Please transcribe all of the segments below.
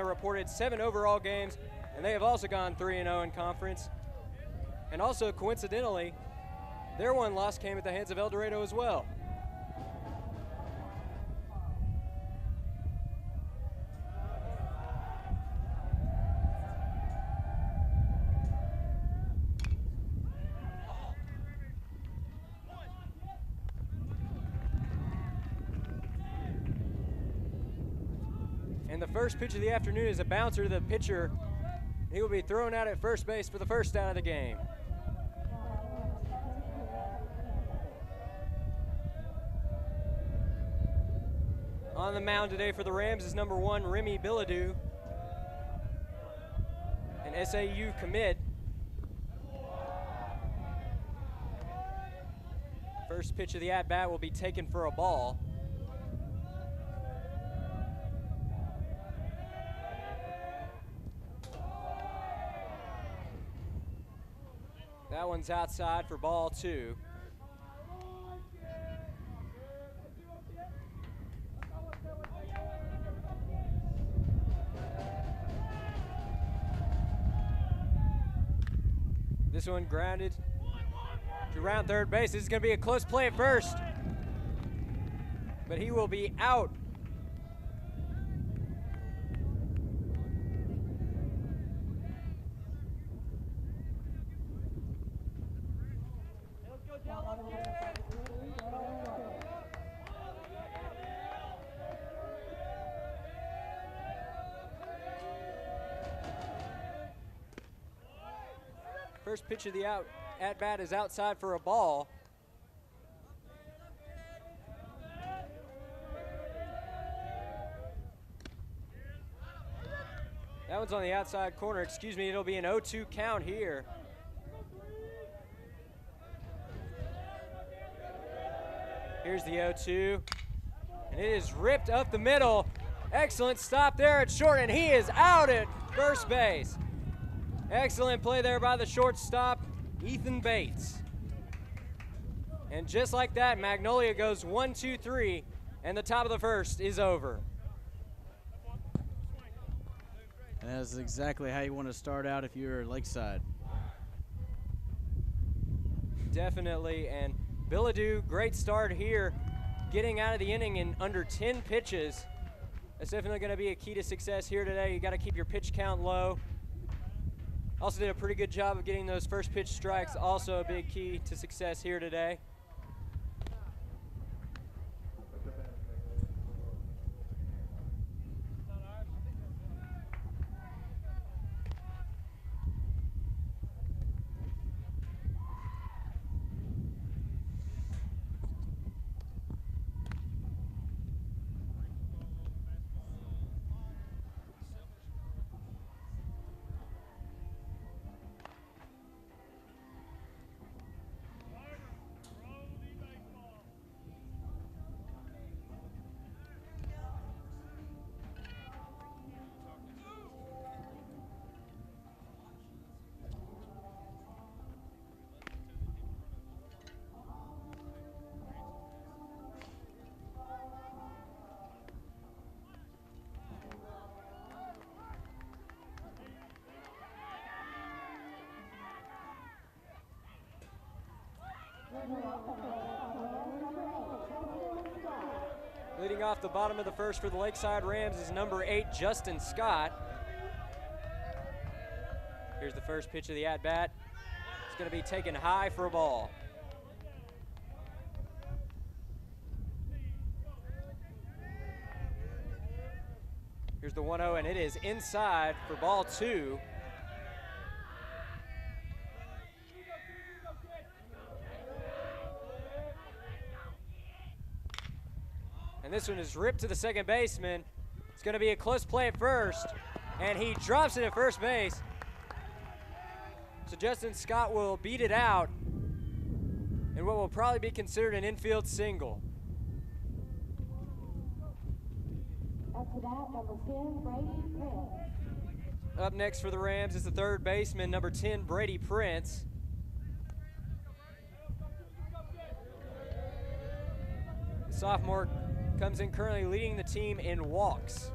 reported 7 overall games, and they have also gone 3-0 in conference. And also, coincidentally, their one loss came at the hands of El Dorado as well. And the first pitch of the afternoon is a bouncer to the pitcher. He will be thrown out at first base for the first out of the game. On the mound today for the Rams is number 1, Remy Billadou, an SAU commit. First pitch of the at-bat will be taken for a ball. That one's outside for ball 2. This one grounded to round third base. This is going to be a close play at first, but he will be out. First pitch of the at-bat is outside for a ball. That one's on the outside corner. Excuse me, it'll be an 0-2 count here. Here's the 0-2, and it is ripped up the middle. Excellent stop there at short, and he is out at first base. Excellent play there by the shortstop, Ethan Bates. And just like that, Magnolia goes 1-2-3, and the top of the first is over. And that's exactly how you want to start out if you're Lakeside. Definitely, and Billadou, great start here, getting out of the inning in under 10 pitches. That's definitely going to be a key to success here today. You got to keep your pitch count low. Also did a pretty good job of getting those first pitch strikes, also a big key to success here today. Leading off the bottom of the first for the Lakeside Rams is number 8, Justin Scott. Here's the first pitch of the at-bat. It's going to be taken high for a ball. Here's the 1-0, and it is inside for ball 2. And this one is ripped to the second baseman. It's going to be a close play at first, and he drops it at first base. So Justin Scott will beat it out in what will probably be considered an infield single. After that, number 10, Brady Prince. Up next for the Rams is the third baseman, number 10, Brady Prince. Sophomore comes in currently leading the team in walks.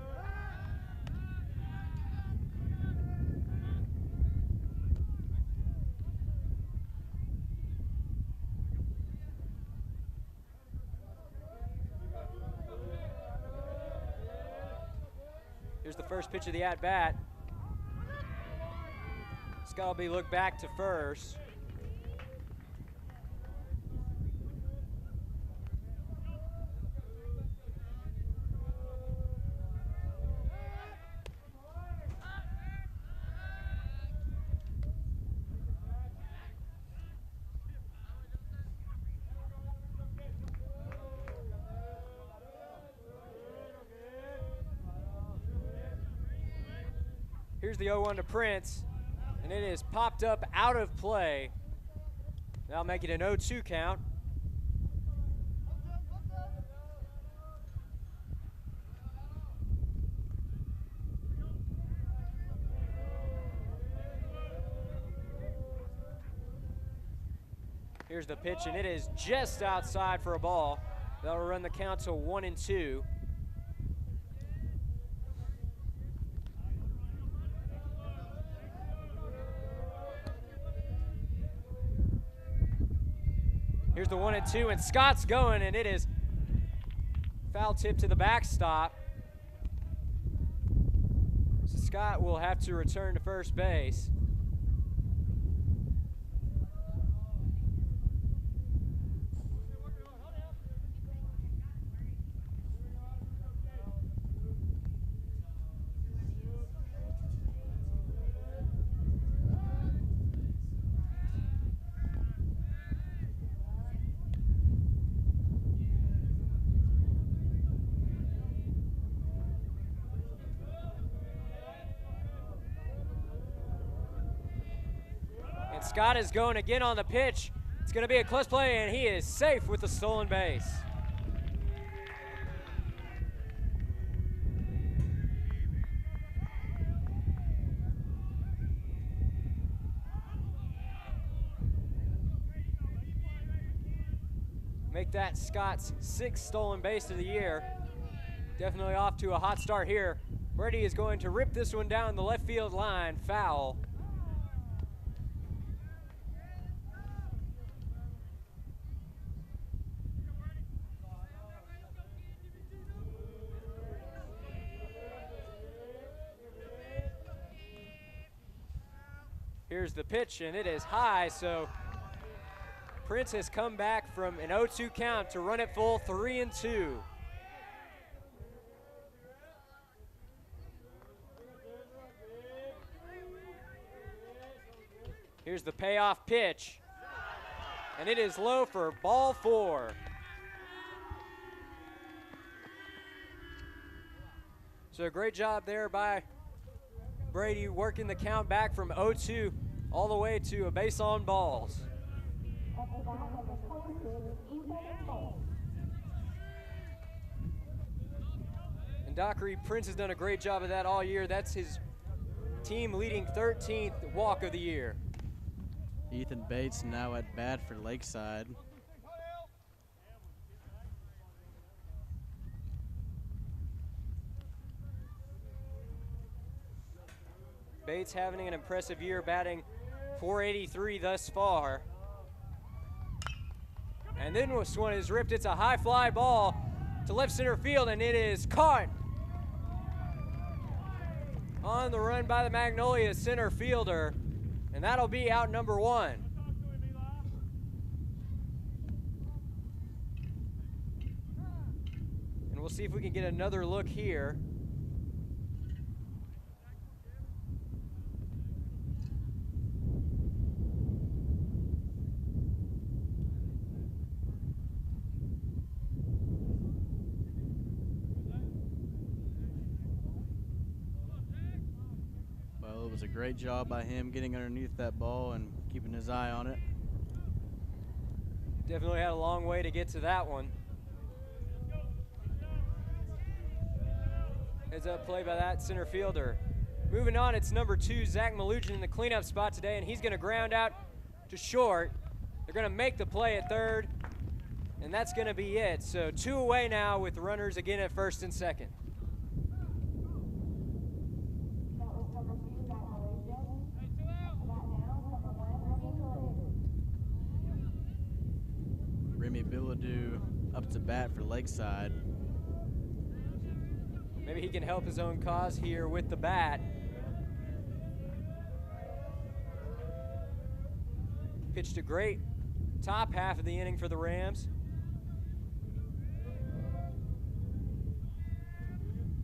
Here's the first pitch of the at-bat. Scott will be looked back to first. Here's the 0-1 to Prince, and it is popped up out of play. That'll make it an 0-2 count. Here's the pitch, and it is just outside for a ball. That'll run the count to 1-2. Here's the 1-2, and Scott's going, and it is foul tip to the backstop. So Scott will have to return to first base. Scott is going again on the pitch. It's going to be a close play, and he is safe with the stolen base. Make that Scott's 6th stolen base of the year. Definitely off to a hot start here. Brady is going to rip this one down the left field line, foul. Here's the pitch, and it is high, so Prince has come back from an 0-2 count to run it full 3-2. Here's the payoff pitch, and it is low for ball 4. So a great job there by Brady working the count back from 0-2 all the way to a base on balls. And Dockery, Prince has done a great job of that all year. That's his team leading 13th walk of the year. Ethan Bates now at bat for Lakeside. Bates having an impressive year, batting .483 thus far. And then this one is ripped. It's a high fly ball to left center field, and it is caught on the run by the Magnolia center fielder, and that'll be out number 1. And we'll see if we can get another look here. It was a great job by him getting underneath that ball and keeping his eye on it. Definitely had a long way to get to that one. Heads up play by that center fielder. Moving on, it's number 2, Zach Malugin in the cleanup spot today, and he's going to ground out to short. They're going to make the play at third, and that's going to be it. So 2 away now with runners again at first and second. Up to bat for Lakeside. Maybe he can help his own cause here with the bat. Pitched a great top half of the inning for the Rams.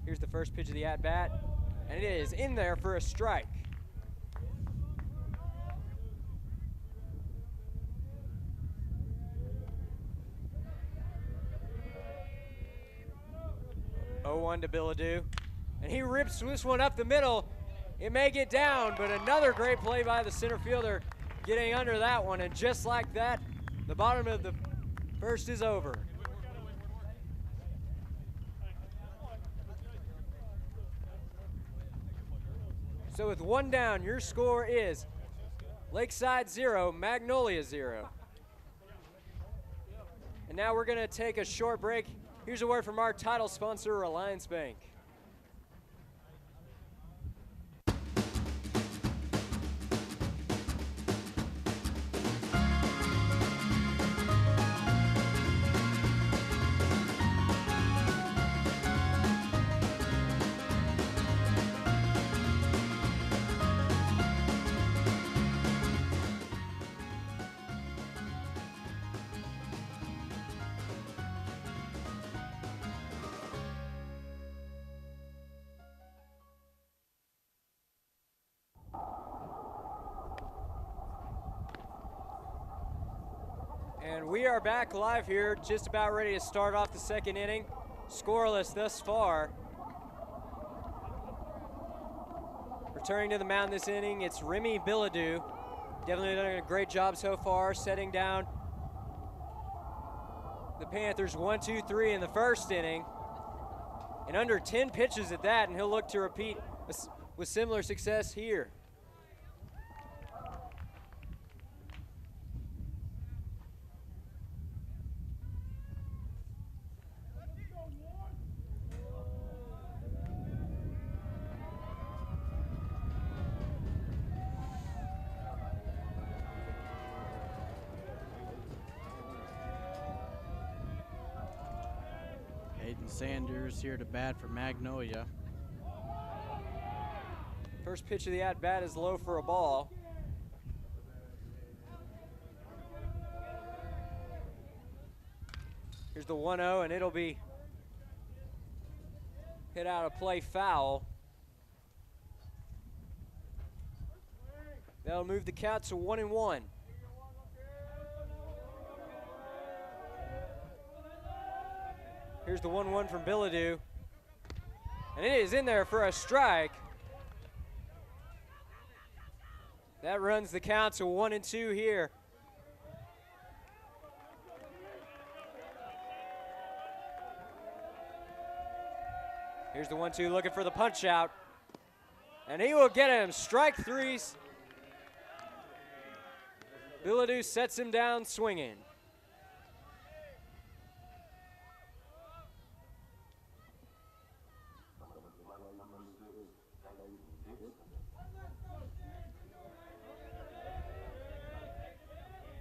Here's the first pitch of the at-bat, and it is in there for a strike. Oh, 0-1 to Billadou, and he rips this one up the middle. It may get down, but another great play by the center fielder getting under that one, and just like that, the bottom of the first is over. So with one down, your score is Lakeside 0, Magnolia 0. And now we're going to take a short break. Here's a word from our title sponsor, Relyance Bank. And we are back live here, just about ready to start off the second inning. Scoreless thus far. Returning to the mound this inning, it's Remy Billadou. Definitely done a great job so far, setting down the Panthers 1-2-3 in the first inning. And under 10 pitches at that, and he'll look to repeat with similar success here. Sanders here to bat for Magnolia. First pitch of the at-bat is low for a ball. Here's the 1-0, and it'll be hit out of play foul. That'll move the count to 1-1. Here's the 1-1 from Billadou. And it is in there for a strike. That runs the count to 1-2 here. Here's the 1-2 looking for the punch out. And he will get him. Strike three. Billadou sets him down swinging.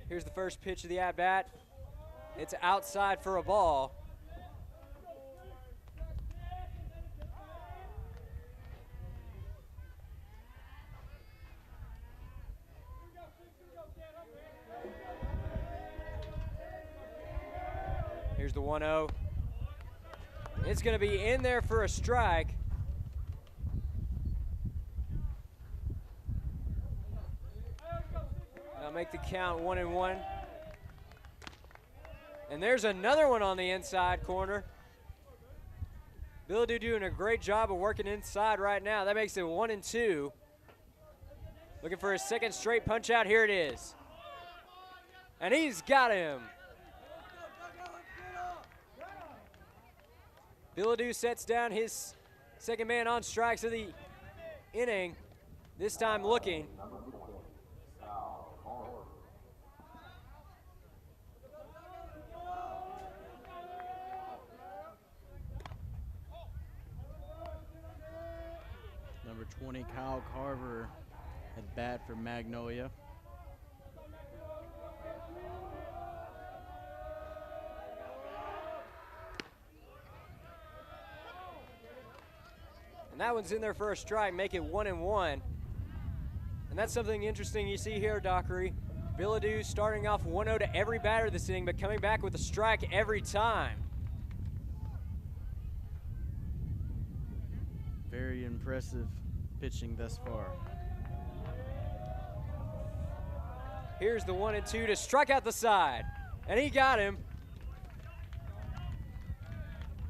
Here's the first pitch of the at-bat. It's outside for a ball. Here's the 1-0. It's going to be in there for a strike. Make the count 1-1. And there's another one on the inside corner. Billadou doing a great job of working inside right now. That makes it 1-2. Looking for his second straight punch out. Here it is. And he's got him. Billadou sets down his second man on strikes of the inning. This time looking. Number 20, Kyle Carver at bat for Magnolia. And that one's in there for a strike, make it 1-1. And that's something interesting you see here, Dockery. Bilodeau starting off 1-0 to every batter this inning, but coming back with a strike every time. Very impressive pitching thus far. Here's the 1-2 to strike out the side. And he got him.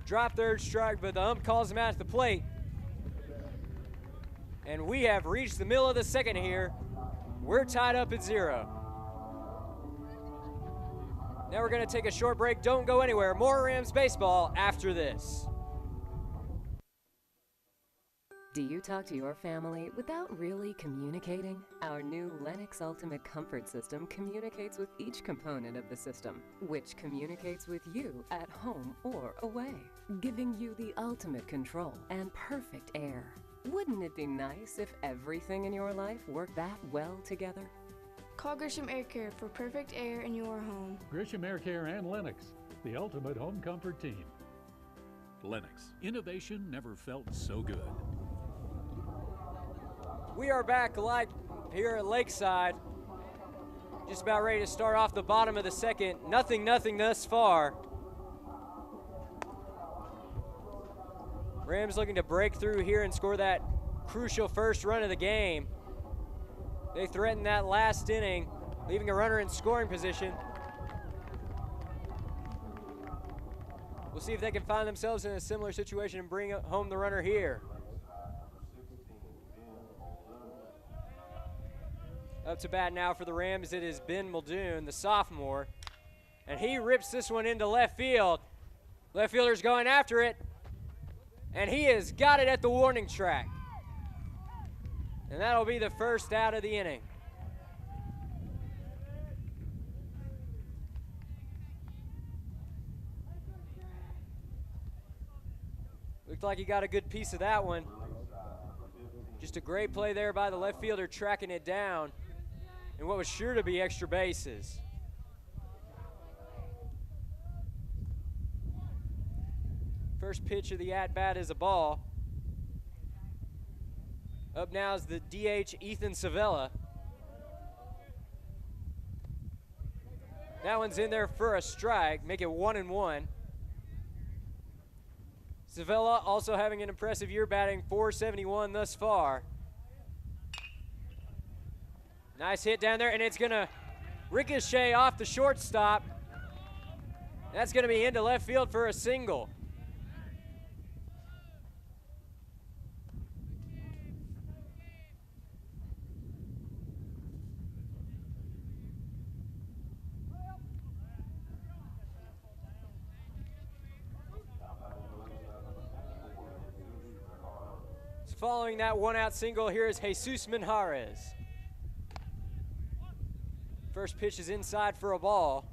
Drop third strike, but the ump calls him out at the plate. And we have reached the middle of the second here. We're tied up at 0. Now we're going to take a short break. Don't go anywhere. More Rams baseball after this. Do you talk to your family without really communicating? Our new Lennox Ultimate Comfort System communicates with each component of the system, which communicates with you at home or away, giving you the ultimate control and perfect air. Wouldn't it be nice if everything in your life worked that well together? Call Grisham Air Care for perfect air in your home. Grisham Air Care and Lennox, the ultimate home comfort team. Lennox, innovation never felt so good. We are back live here at Lakeside. Just about ready to start off the bottom of the second. Nothing thus far. Rams looking to break through here and score that crucial first run of the game. They threatened that last inning, leaving a runner in scoring position. We'll see if they can find themselves in a similar situation and bring home the runner here. Up to bat now for the Rams, it is Ben Muldoon, the sophomore. And he rips this one into left field. Left fielder's going after it. And he has got it at the warning track. And that'll be the first out of the inning. Looked like he got a good piece of that one. Just a great play there by the left fielder, tracking it down. And what was sure to be extra bases. First pitch of the at-bat is a ball. Up now is the DH, Ethan Savella. That one's in there for a strike, make it 1-1. Savella also having an impressive year, batting .471 thus far. Nice hit down there, and it's gonna ricochet off the shortstop. That's gonna be into left field for a single. Following that one-out single, here is Jesus Minjarez. First pitch is inside for a ball.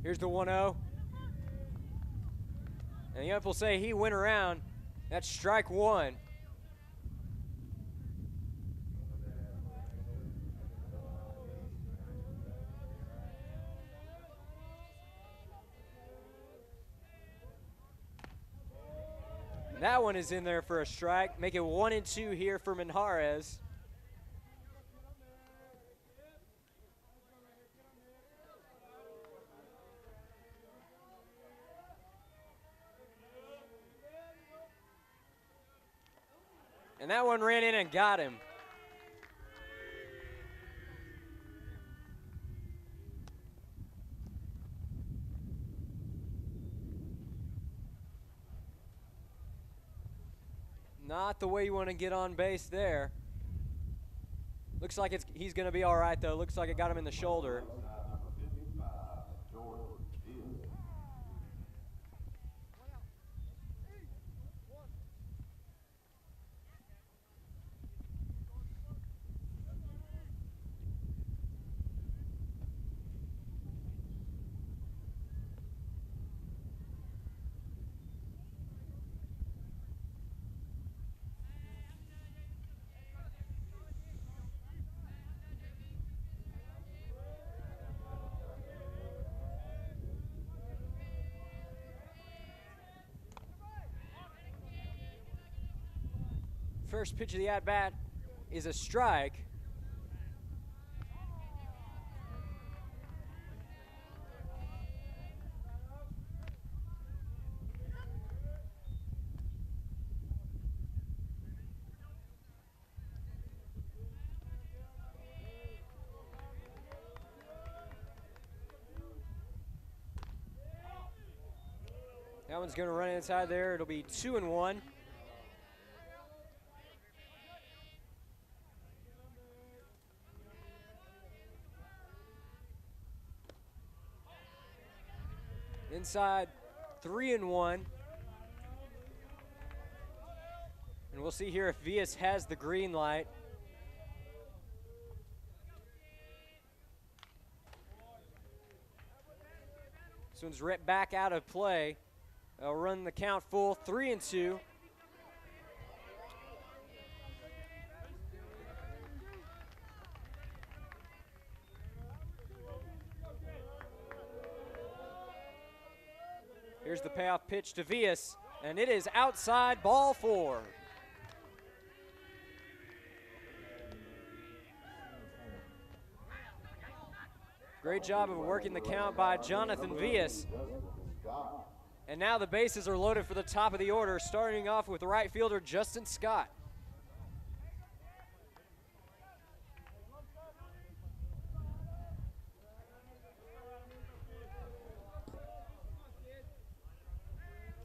Here's the 1-0. And the ump will say he went around. That's strike one. That one is in there for a strike. Make it 1-2 here for Minjarez. And that one ran in and got him. Not the way you want to get on base there. Looks like he's going to be all right, though. Looks like it got him in the shoulder. First pitch of the at-bat is a strike. That one's going to run inside there. It'll be 2-1. Inside, 3-1. And we'll see here if Vias has the green light. This one's ripped back out of play. They'll run the count full, 3-2. Here's the payoff pitch to Vias, and it is outside, ball 4. Great job of working the count by Jonathan Vias. And now the bases are loaded for the top of the order, starting off with right fielder Justin Scott.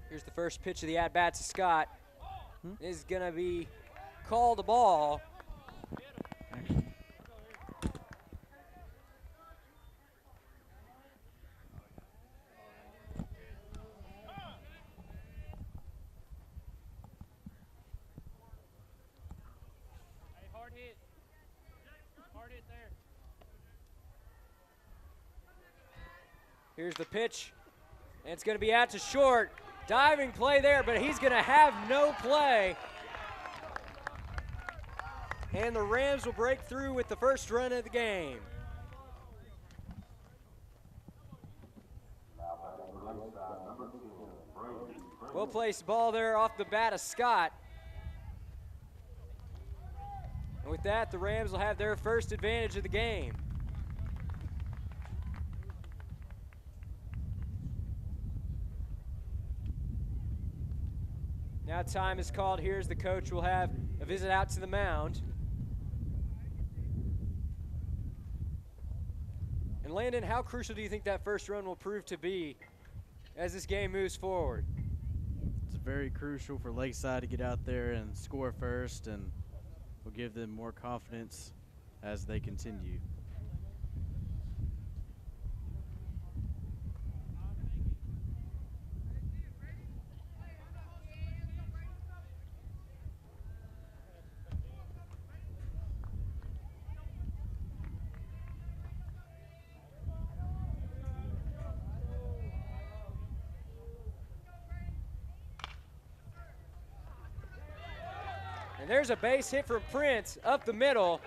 Here's the first pitch of the at-bat to Scott. Is going to be called a ball. Here's the pitch, and it's going to be out to short. Diving play there, but he's going to have no play. And the Rams will break through with the first run of the game. Well-placed ball there off the bat of Scott. And with that, the Rams will have their first advantage of the game. Now time is called. Here's the coach. Will have a visit out to the mound. And Landon, how crucial do you think that first run will prove to be as this game moves forward? It's very crucial for Lakeside to get out there and score first, and will give them more confidence as they continue. And there's a base hit from Prince up the middle.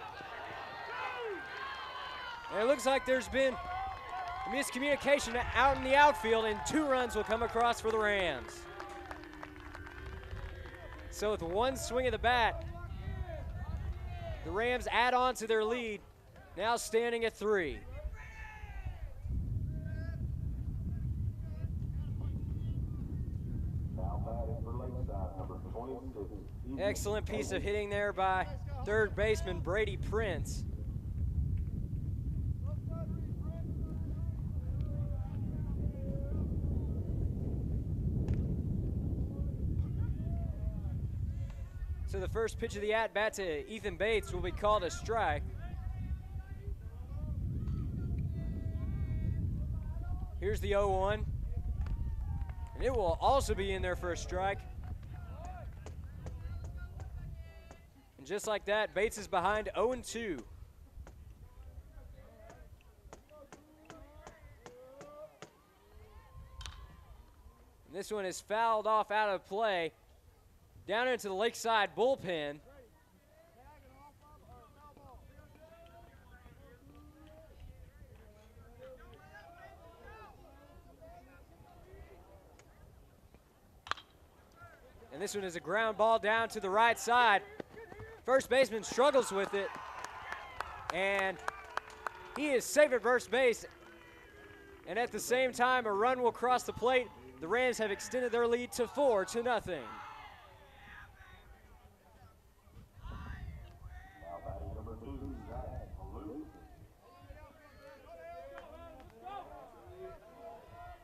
And it looks like there's been a miscommunication out in the outfield, and 2 runs will come across for the Rams. So with one swing of the bat, the Rams add on to their lead, now standing at 3. Excellent piece of hitting there by third baseman Brady Prince. So the first pitch of the at-bat to Ethan Bates will be called a strike. Here's the 0-1. And it will also be in there for a strike. And just like that, Bates is behind 0-2. And this one is fouled off out of play. Down into the Lakeside bullpen. And this one is a ground ball down to the right side. First baseman struggles with it, and he is safe at first base. And at the same time, a run will cross the plate. The Rams have extended their lead to 4-0.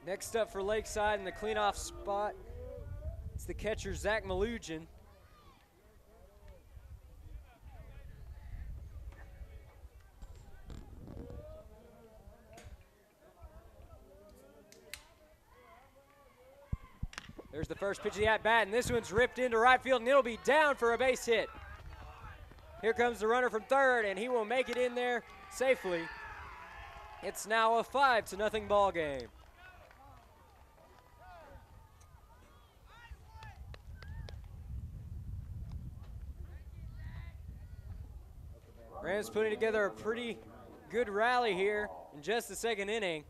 Next up for Lakeside in the cleanoff spot, it's the catcher, Zach Malugin. There's the first pitch of the at-bat, and this one's ripped into right field, and it'll be down for a base hit. Here comes the runner from third, and he will make it in there safely. It's now a 5-0 ball game. Rams putting together a pretty good rally here in just the second inning.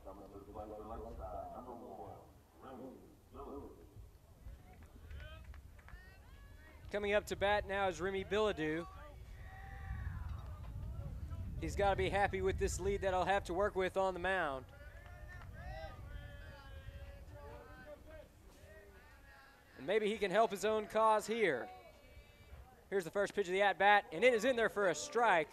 Coming up to bat now is Remy Billadou. He's got to be happy with this lead that he'll have to work with on the mound. And maybe he can help his own cause here. Here's the first pitch of the at-bat, and it is in there for a strike.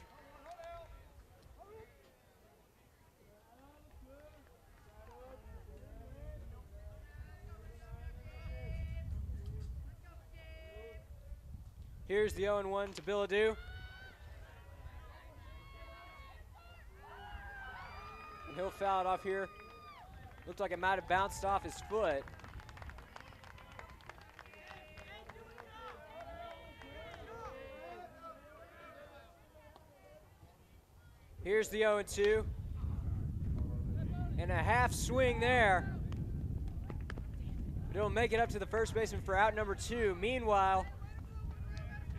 Here's the 0-1 to Billadou. And he'll foul it off here. Looked like it might have bounced off his foot. Here's the 0-2. And a half swing there. But it'll make it up to the first baseman for out number 2. Meanwhile,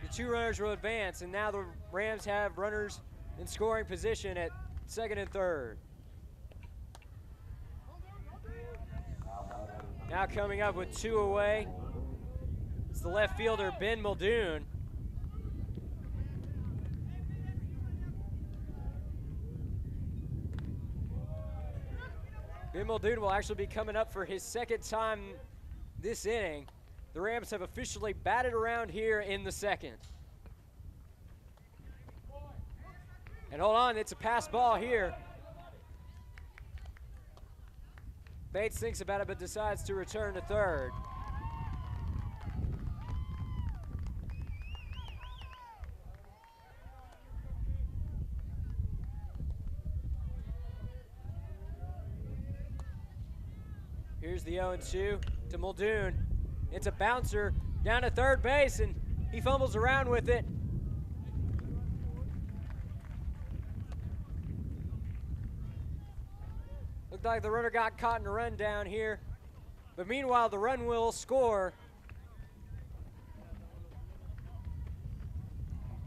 the 2 runners will advance, and now the Rams have runners in scoring position at second and third. Now coming up with 2 away, it's the left fielder, Ben Muldoon. Ben Muldoon will actually be coming up for his second time this inning. The Rams have officially batted around here in the second. And hold on, it's a pass ball here. Bates thinks about it but decides to return to third. Here's the 0-2 to Muldoon. It's a bouncer down to third base, and he fumbles around with it. Looked like the runner got caught in a run down here. But meanwhile, the run will score.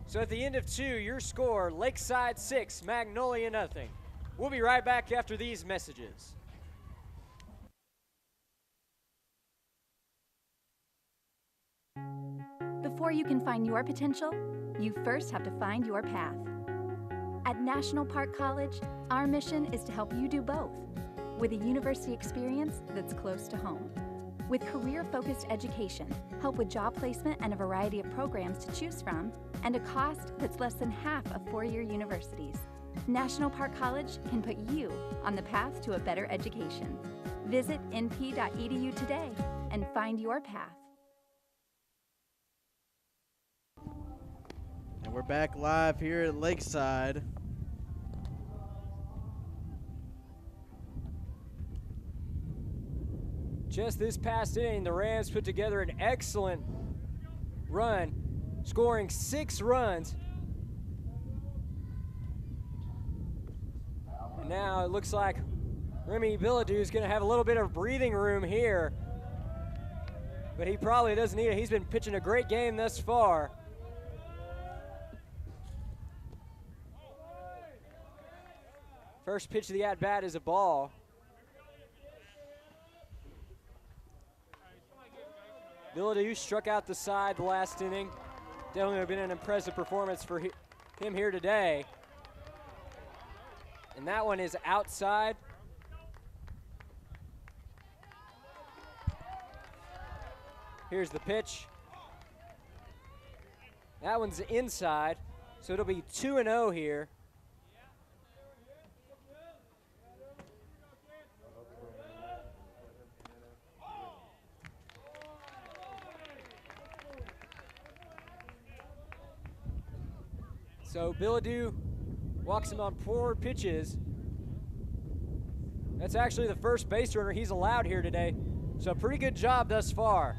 So at the end of 2, your score, Lakeside 6, Magnolia nothing. We'll be right back after these messages. Before you can find your potential, you first have to find your path. At National Park College, our mission is to help you do both, with a university experience that's close to home. With career-focused education, help with job placement and a variety of programs to choose from, and a cost that's less than half of four-year universities, National Park College can put you on the path to a better education. Visit np.edu today and find your path. And we're back live here at Lakeside. Just this past inning, the Rams put together an excellent run, scoring 6 runs. And now it looks like Remy Billadou is going to have a little bit of breathing room here. But he probably doesn't need it. He's been pitching a great game thus far. First pitch of the at-bat is a ball. Billadou struck out the side the last inning Definitely been an impressive performance for him here today. And that one is outside. Here's the pitch. That one's inside, so it'll be 2-0 here. So Billadou walks him on 4 pitches. That's actually the first base runner he's allowed here today. So pretty good job thus far.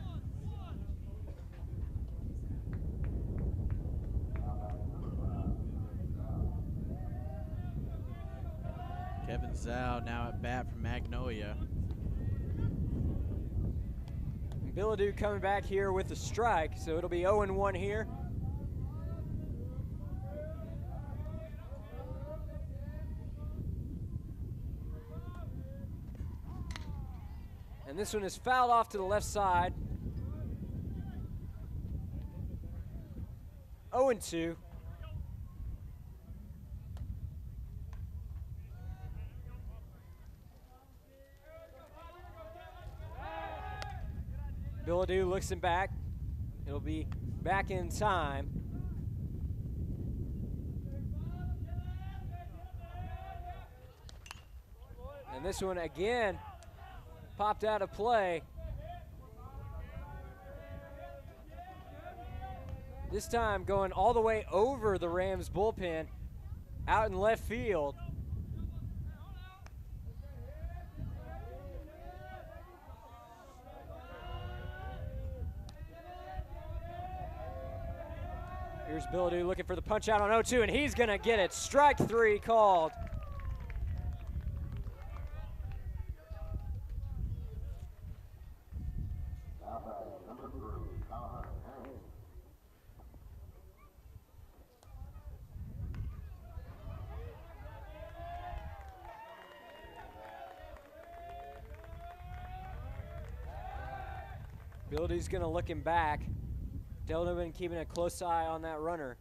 Kevin Zhao now at bat for Magnolia. Billadou coming back here with a strike, so it'll be 0-1 here. And this one is fouled off to the left side. 0-2. Billadou looks him back. It'll be back in time. And this one again popped out of play. This time going all the way over the Rams bullpen, out in left field. Here's Billadou looking for the punch out on 0-2, and he's gonna get it. Strike 3 called. Billadou's gonna look him back. Delvin keeping a close eye on that runner.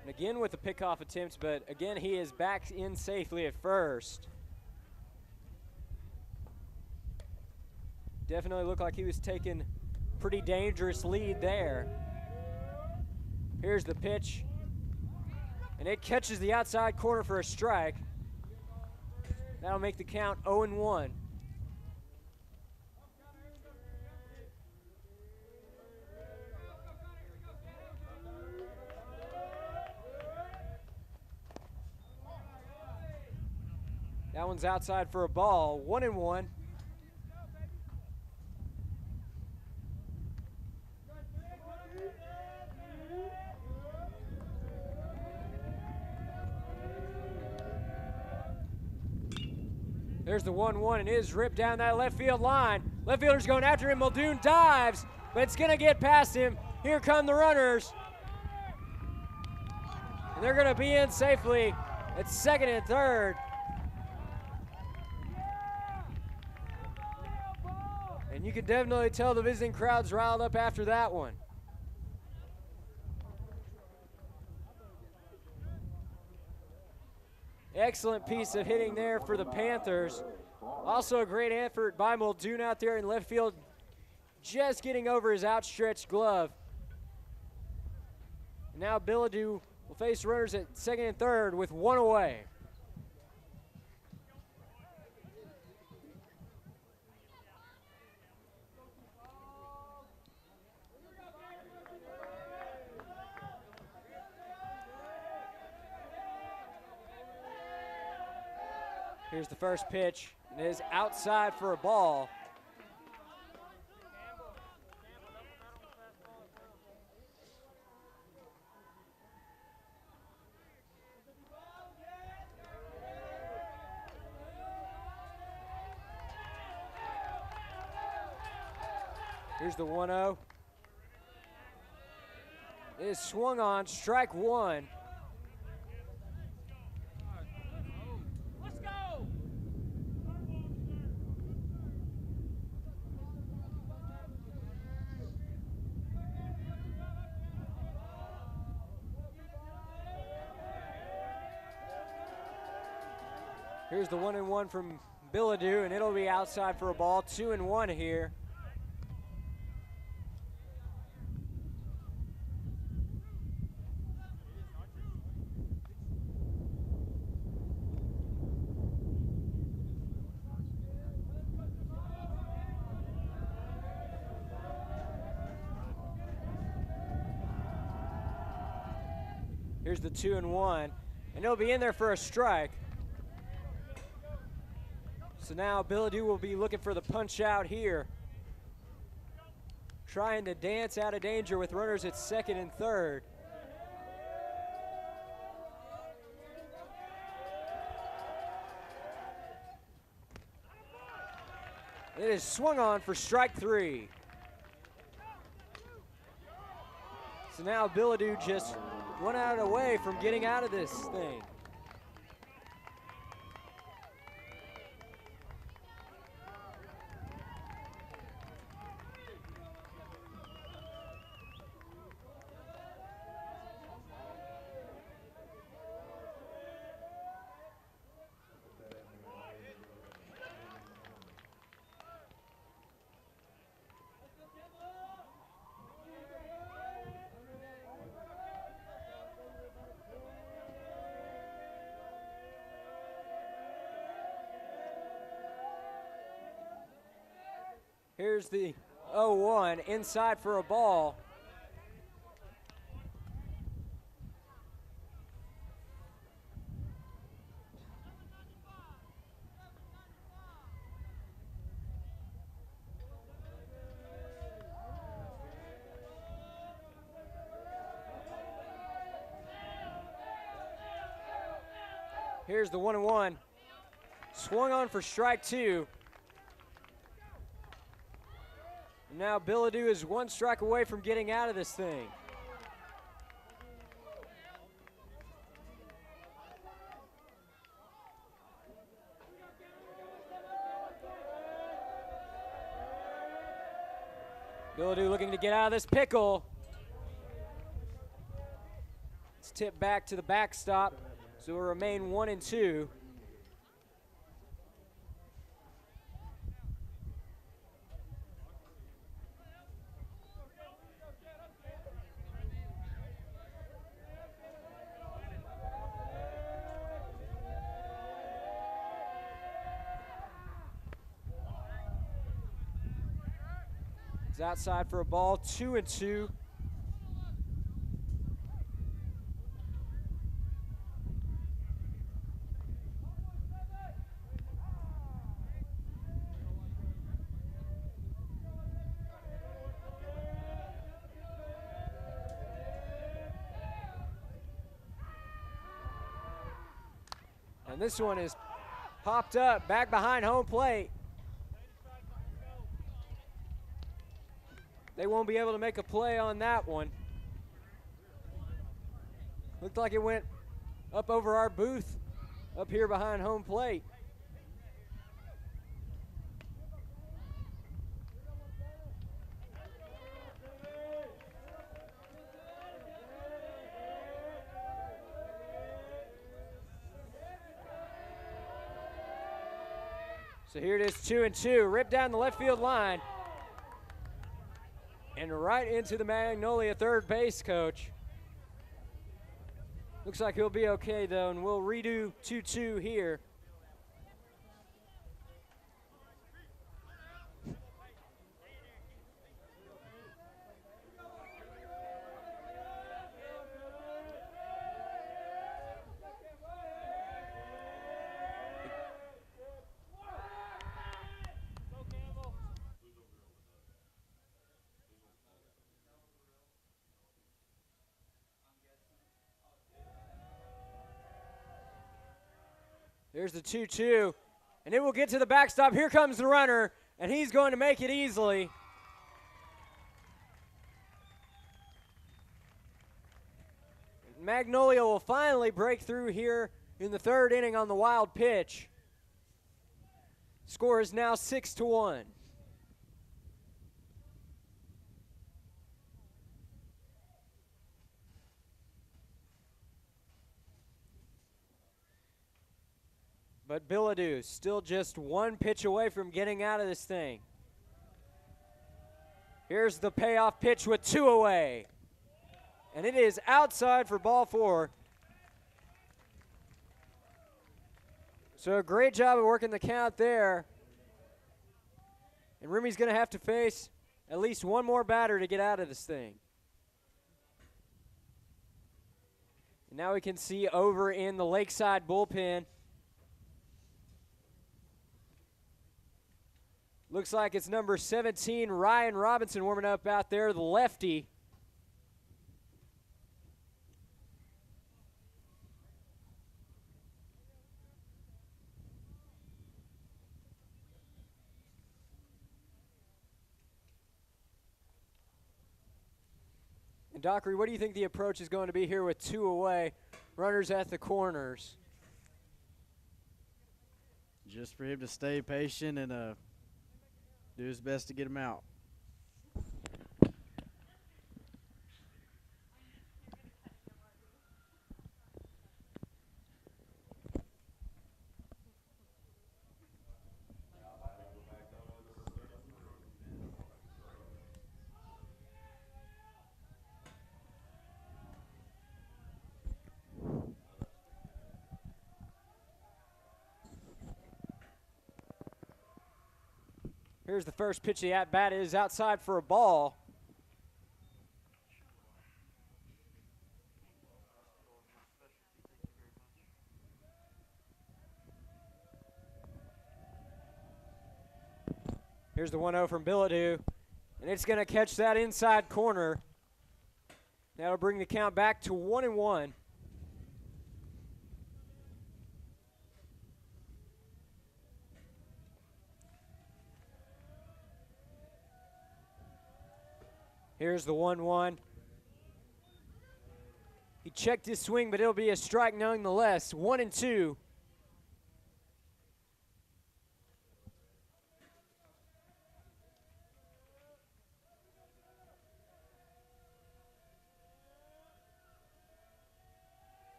And again with the pickoff attempt, but again he is back in safely at first. Definitely looked like he was taking a pretty dangerous lead there. Here's the pitch. And it catches the outside corner for a strike. That'll make the count 0-1. That one's outside for a ball. 1-1. There's the 1-1, and it is ripped down that left field line. Left fielder's going after him. Muldoon dives, but it's going to get past him. Here come the runners. And they're going to be in safely at second and third. And you can definitely tell the visiting crowd's riled up after that one. Excellent piece of hitting there for the Panthers. Also a great effort by Muldoon out there in left field, just getting over his outstretched glove. And now Billadou will face runners at second and third with 1 away. Here's the first pitch. It is outside for a ball. Here's the 1-0. It is swung on, strike 1. Here's the 1-1 from Billadu, and it'll be outside for a ball. 2-1 here. Here's the 2-1, and he'll be in there for a strike. So now Billadu will be looking for the punch out here. Trying to dance out of danger with runners at second and third. It is swung on for strike 3. So now Billadu just 1 out away from getting out of this thing. Here's the 0-1, inside for a ball. Here's the 1-1, swung on for strike 2. Now Billadu is 1 strike away from getting out of this thing. Billadu looking to get out of this pickle. It's tipped back to the backstop, so it will remain 1-2. It's outside for a ball, 2-2. And this one is popped up back behind home plate. They won't be able to make a play on that one. Looked like it went up over our booth up here behind home plate. So here it is, 2-2, ripped down the left field line. And right into the Magnolia third base coach. Looks like he'll be okay though, and we'll redo 2-2 here. There's the 2-2, and it will get to the backstop. Here comes the runner, and he's going to make it easily. Magnolia will finally break through here in the third inning on the wild pitch. Score is now 6-1. But Bilodeau still just one pitch away from getting out of this thing. Here's the payoff pitch with 2 away. And it is outside for ball 4. So a great job of working the count there. And Remy's going to have to face at least one more batter to get out of this thing. And now we can see over in the Lakeside bullpen. Looks like it's number 17, Ryan Robinson, warming up out there, the lefty. And Dockery, what do you think the approach is going to be here with 2 away, runners at the corners? Just for him to stay patient and do his best to get him out. Here's the first pitch of the at-bat. It is outside for a ball. Here's the 1-0 from Bilodeau, and it's going to catch that inside corner. That'll bring the count back to 1-1. Here's the 1-1. He checked his swing, but it'll be a strike nonetheless. 1-2.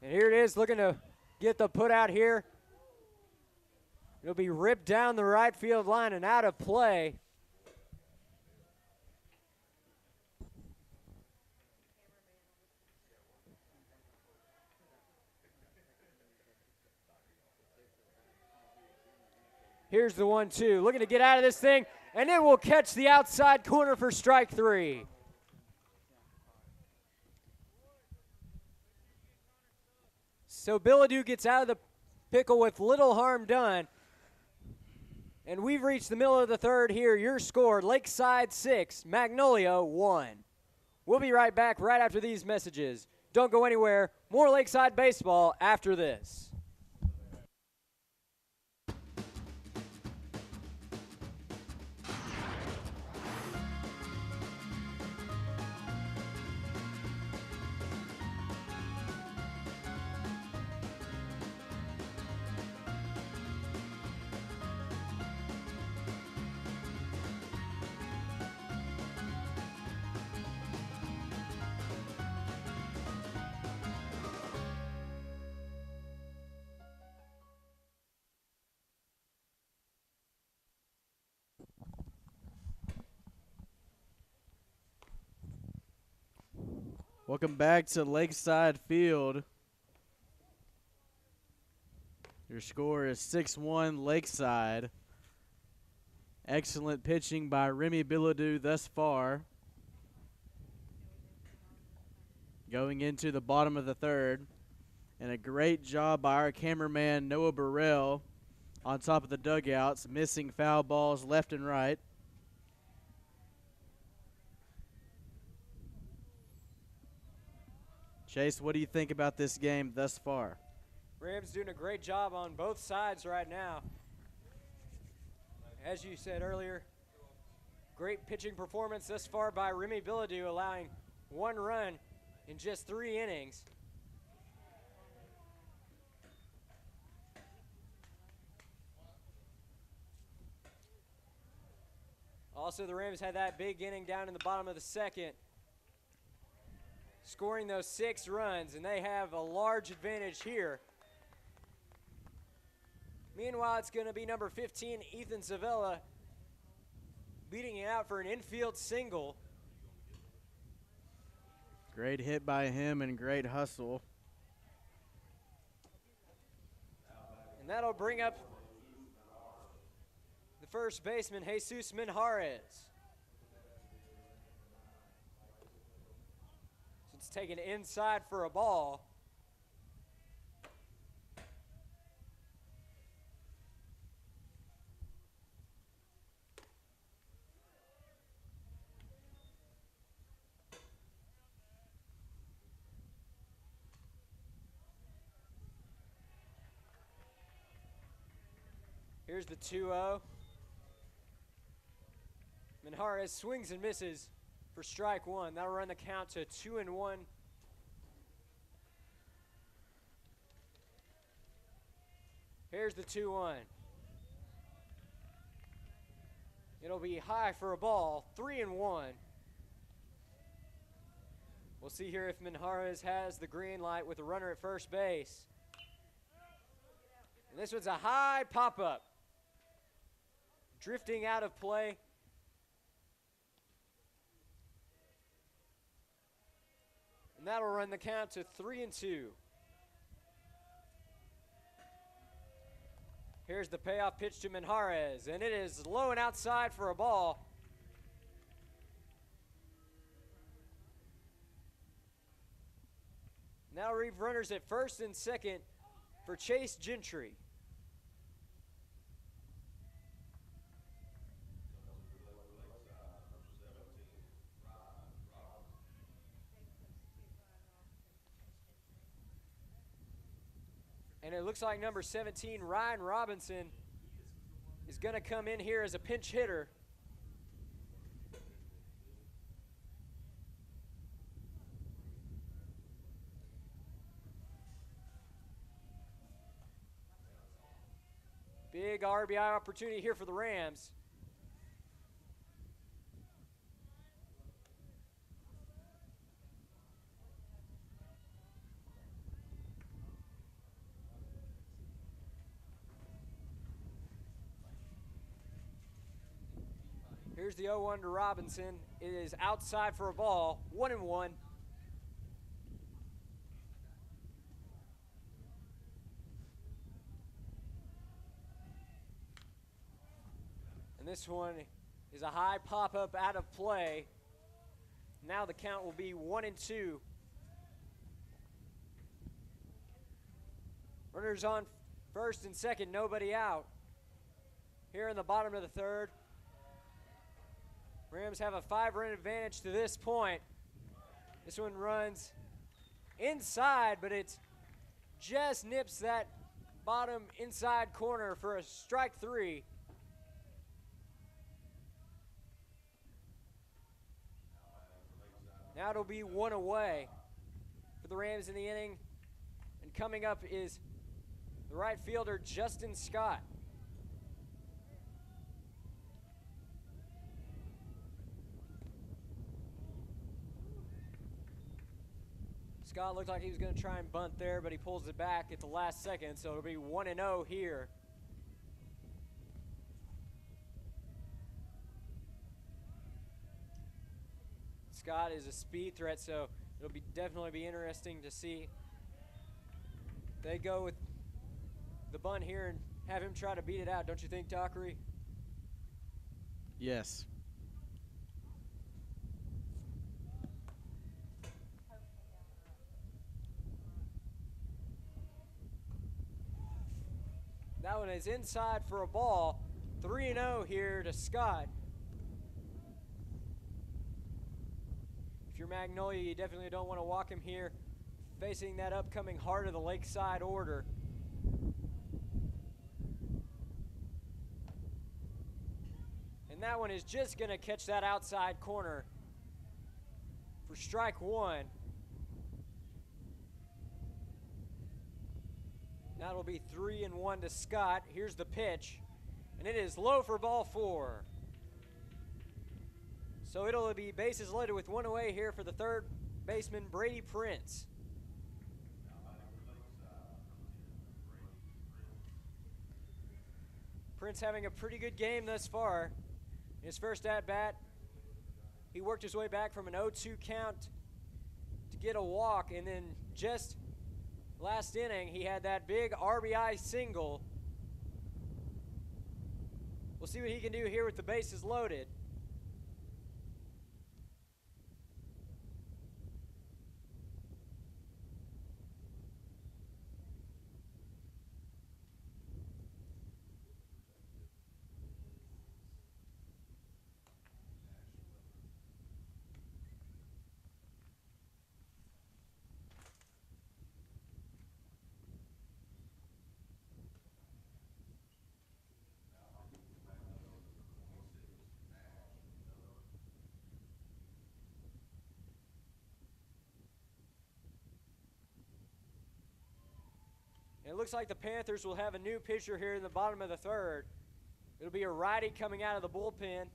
And here it is, looking to get the put out here. It'll be ripped down the right field line and out of play. Here's the 1-2, looking to get out of this thing, and it will catch the outside corner for strike 3. So Bilodeau gets out of the pickle with little harm done. And we've reached the middle of the third here. Your score, Lakeside 6, Magnolia 1. We'll be right back right after these messages. Don't go anywhere. More Lakeside baseball after this. Welcome back to Lakeside Field. Your score is 6-1 Lakeside. Excellent pitching by Remy Bilodeau thus far. Going into the bottom of the third. And a great job by our cameraman Noah Burrell on top of the dugouts, missing foul balls left and right. Chase, what do you think about this game thus far? Rams doing a great job on both sides right now. As you said earlier, great pitching performance thus far by Remy Bilodeau, allowing 1 run in just 3 innings. Also, the Rams had that big inning down in the bottom of the second. scoring those 6 runs, and they have a large advantage here. Meanwhile, it's going to be number 15, Ethan Zavella, beating it out for an infield single. Great hit by him and great hustle. And that'll bring up the first baseman, Jesus Minjarez. It's taken inside for a ball. Here's the 2-0. Minjarez swings and misses for strike 1. That'll run the count to 2-1. Here's the 2-1. It'll be high for a ball, 3-1. We'll see here if Minjarez has the green light with a runner at first base. And this one's a high pop-up. Drifting out of play. And that'll run the count to 3-2. Here's the payoff pitch to Minjarez, and it is low and outside for a ball. Now leave runners at first and second for Chase Gentry. And it looks like number 17, Ryan Robinson, is going to come in here as a pinch hitter. Big RBI opportunity here for the Rams. Here's the 0-1 to Robinson. It is outside for a ball, 1-1. And this one is a high pop-up out of play. Now the count will be 1-2. Runners on first and second, nobody out. Here in the bottom of the third. Rams have a 5-run advantage to this point. This one runs inside, but it just nips that bottom inside corner for a strike 3. Now it'll be 1 away for the Rams in the inning. And coming up is the right fielder, Justin Scott. Scott looked like he was going to try and bunt there, but he pulls it back at the last second, so it'll be 1-0 here. Scott is a speed threat, so it'll definitely be interesting to see. They go with the bunt here and have him try to beat it out, don't you think, Dockery? Yes. That one is inside for a ball. 3-0 here to Scott. If you're Magnolia, you definitely don't want to walk him here, facing that upcoming heart of the Lakeside order. And that one is just going to catch that outside corner for strike 1. That'll be 3-1 to Scott. Here's the pitch, and it is low for ball 4. So it'll be bases loaded with 1 away here for the third baseman Brady Prince. Prince having a pretty good game thus far. In his first at-bat, he worked his way back from an 0-2 count to get a walk, and then just last inning, he had that big RBI single. We'll see what he can do here with the bases loaded. And it looks like the Panthers will have a new pitcher here in the bottom of the third. It'll be a righty coming out of the bullpen.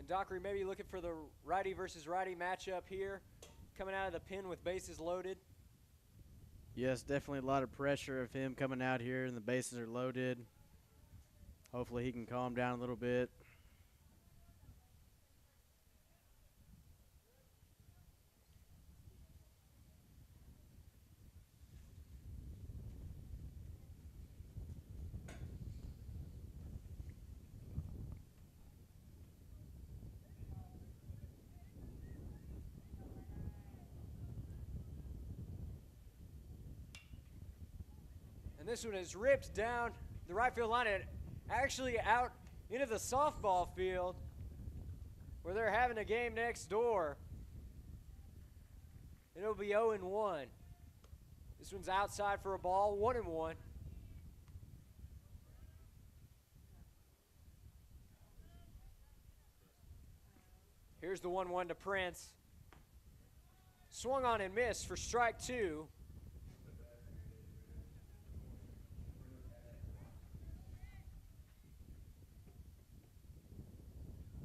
Dockery maybe looking for the righty versus righty matchup here, coming out of the pen with bases loaded. Yes, definitely a lot of pressure of him coming out here and the bases are loaded. Hopefully he can calm down a little bit. And this one is ripped down the right field line and actually out into the softball field where they're having a game next door. It'll be 0-1. This one's outside for a ball, 1-1. Here's the 1-1 to Prince. Swung on and missed for strike two.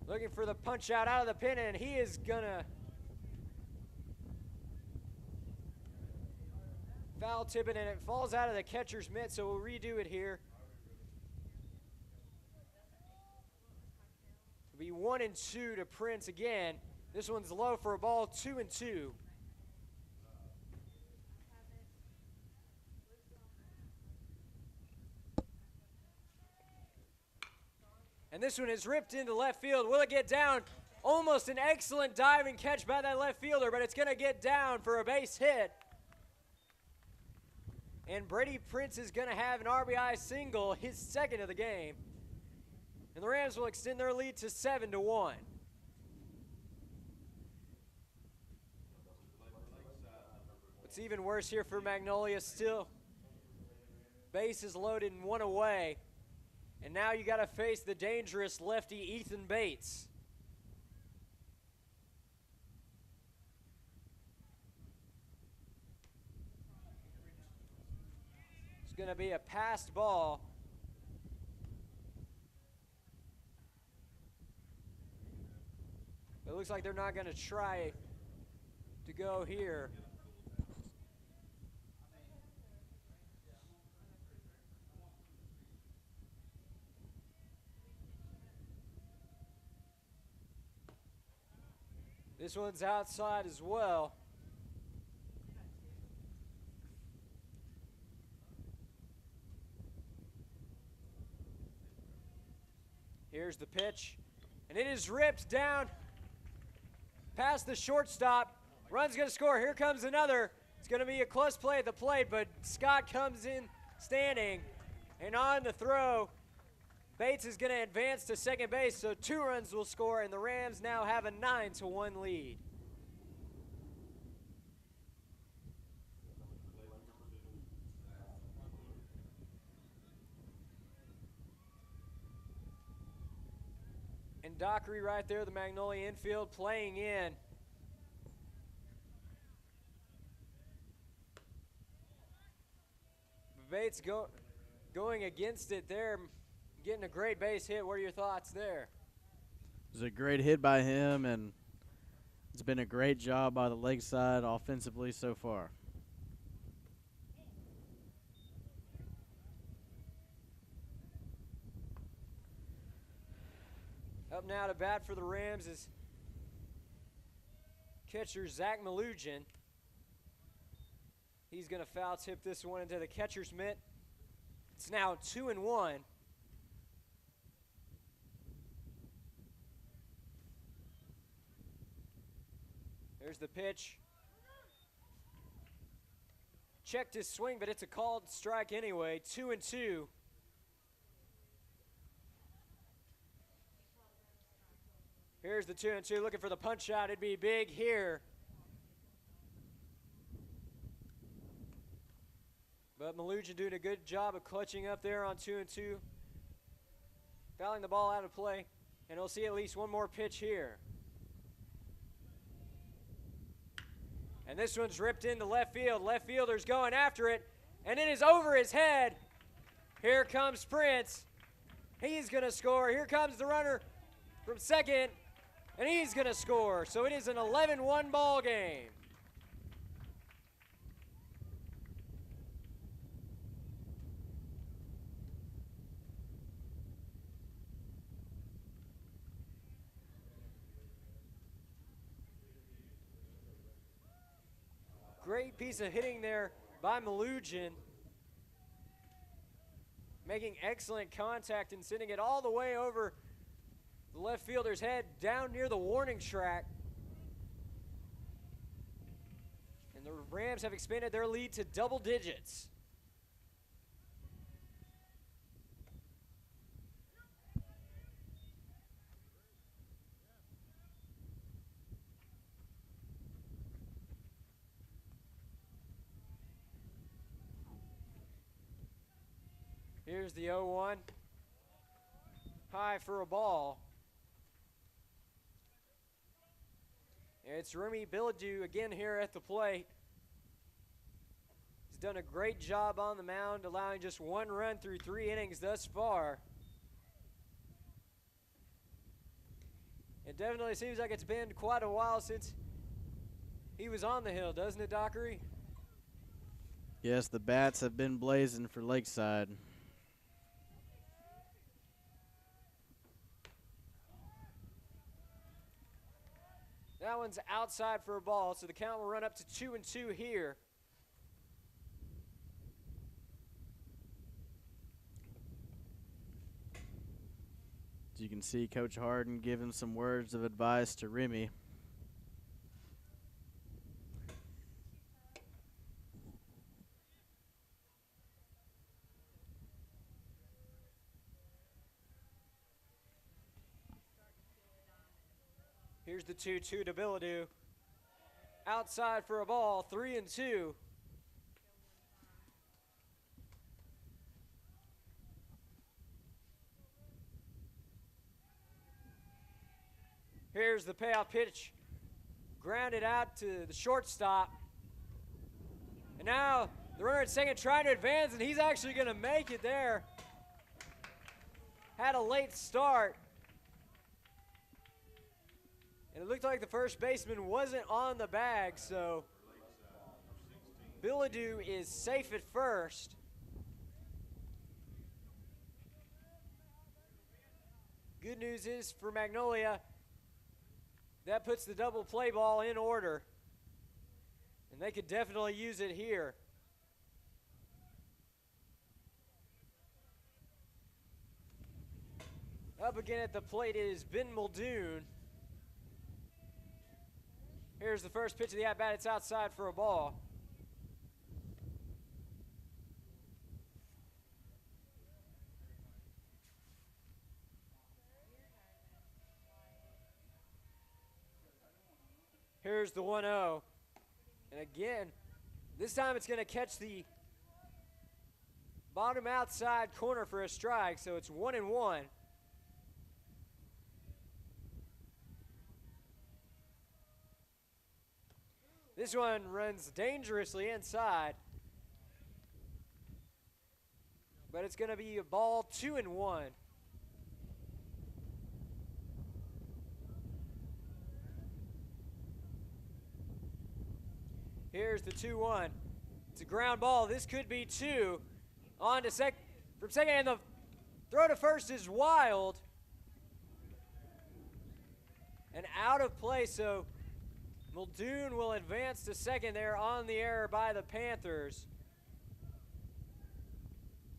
Looking for the punch out of the pen, and he is gonna foul tip it, and it falls out of the catcher's mitt, so we'll redo it here. It'll be 1-2 to Prince again. This one's low for a ball, 2-2. And this one is ripped into left field. Will it get down? Almost an excellent diving catch by that left fielder, but it's going to get down for a base hit. And Brady Prince is going to have an RBI single, his second of the game. And the Rams will extend their lead to 7-1. What's even worse here for Magnolia still, bases loaded and one away. And now you got to face the dangerous lefty Ethan Bates. It's going to be a passed ball. It looks like they're not going to try to go here. This one's outside as well. Here's the pitch, and it is ripped down past the shortstop. Run's gonna score. Here comes another. It's gonna be a close play at the plate, but Scott comes in standing, and on the throw, Bates is going to advance to second base, so 2 runs will score, and the Rams now have a 9-1 lead. Dockery right there, the Magnolia infield, playing in. Bates going against it there, getting a great base hit. What are your thoughts there? It was a great hit by him, and it's been a great job by the Lakeside offensively so far. Up now to bat for the Rams is catcher Zach Malugin. He's going to foul tip this one into the catcher's mitt. It's now 2-1. There's the pitch. Checked his swing, but it's a called strike anyway. 2-2. Here's the 2-2, looking for the punch out. It'd be big here. But Malugin doing a good job of clutching up there on 2-2. Fouling the ball out of play. And he'll see at least one more pitch here. And this one's ripped into left field. Left fielder's going after it. And it is over his head. Here comes Prince. He's going to score. Here comes the runner from second. And he's going to score. So it is an 11-1 ball game. Great piece of hitting there by Malugin. Making excellent contact and sending it all the way over the left fielder's head down near the warning track. And the Rams have expanded their lead to double digits. Here's the 0-1. High for a ball. It's Remy Billadou again here at the plate. He's done a great job on the mound, allowing just one run through 3 innings thus far. It definitely seems like it's been quite a while since he was on the hill, doesn't it, Dockery? Yes, the bats have been blazing for Lakeside. That one's outside for a ball, so the count will run up to 2-2 here. As you can see, Coach Harden giving some words of advice to Remy. Here's the 2-2 to Billadou. Outside for a ball, 3-2. Here's the payoff pitch. Grounded out to the shortstop. And now the runner at second trying to advance, and he's actually going to make it there. Had a late start. And it looked like the first baseman wasn't on the bag, so Billadou is safe at first. Good news is for Magnolia, that puts the double play ball in order. And they could definitely use it here. Up again at the plate is Ben Muldoon. Here's the first pitch of the at-bat. It's outside for a ball. Here's the 1-0. And again, this time it's going to catch the bottom outside corner for a strike, so it's 1-1. This one runs dangerously inside. But it's going to be a ball 2-1. Here's the 2-1. It's a ground ball. This could be two. On to from second, and the throw to first is wild. And out of play, so Muldoon will advance to second there on the error by the Panthers.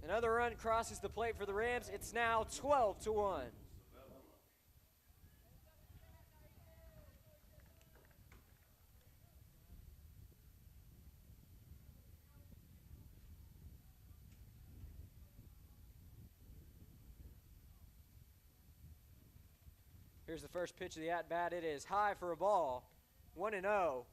Another run crosses the plate for the Rams. It's now 12-1. Here's the first pitch of the at-bat. It is high for a ball, 1-0.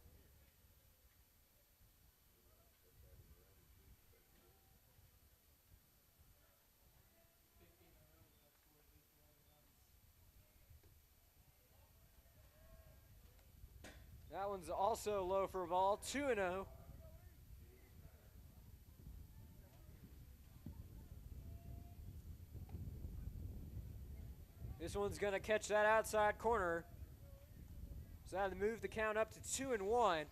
That one's also low for a ball, 2-0. This one's going to catch that outside corner. So that'll move the count up to 2-1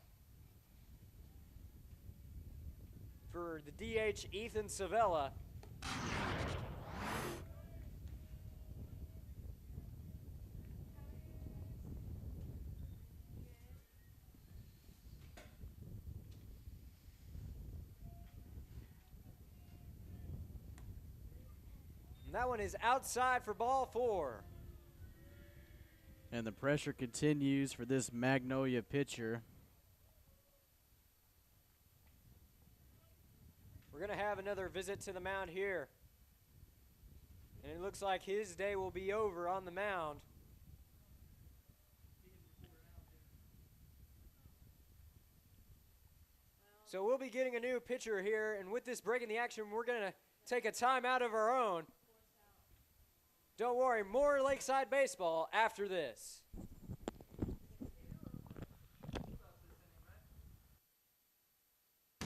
for the DH Ethan Savella. And that one is outside for ball 4. And the pressure continues for this Magnolia pitcher. We're going to have another visit to the mound here. And it looks like his day will be over on the mound. So we'll be getting a new pitcher here, and with this break in the action, we're going to take a timeout of our own. Don't worry, more Lakeside baseball after this.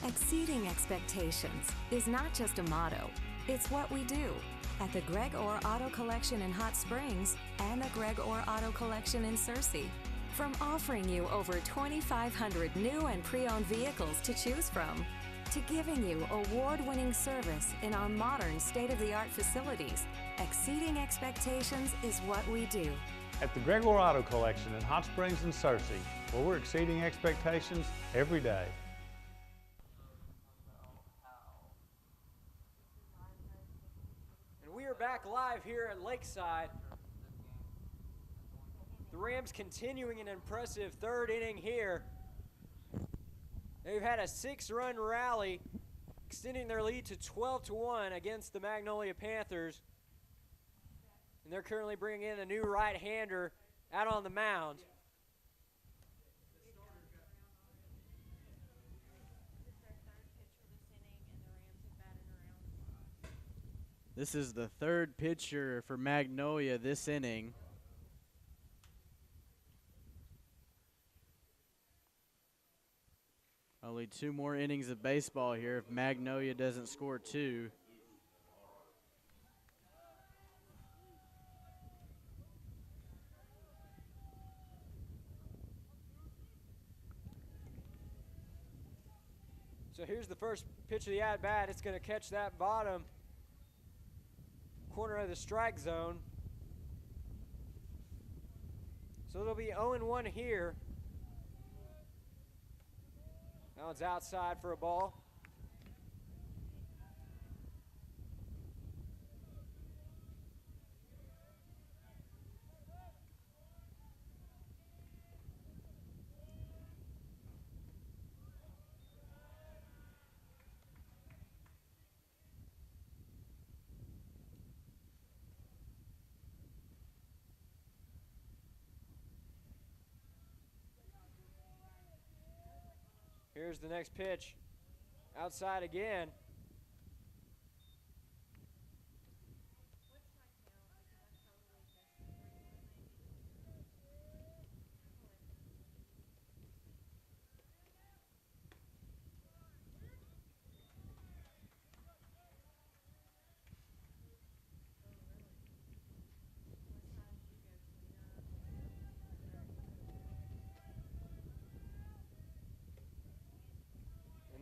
Exceeding expectations is not just a motto, it's what we do at the Greg Orr Auto Collection in Hot Springs and the Greg Orr Auto Collection in Searcy. From offering you over 2,500 new and pre-owned vehicles to choose from, to giving you award-winning service in our modern state-of-the-art facilities, exceeding expectations is what we do. At the Greg Orr Auto Collection in Hot Springs and Searcy, where we're exceeding expectations every day. And we are back live here at Lakeside. The Rams continuing an impressive third inning here. They've had a 6-run rally, extending their lead to 12-1 against the Magnolia Panthers. And they're currently bringing in a new right-hander out on the mound. This is the third pitcher for Magnolia this inning. Only 2 more innings of baseball here if Magnolia doesn't score 2. So here's the first pitch of the at-bat. It's going to catch that bottom corner of the strike zone. So it'll be 0-1 here. That one's outside for a ball. Here's the next pitch. Outside again.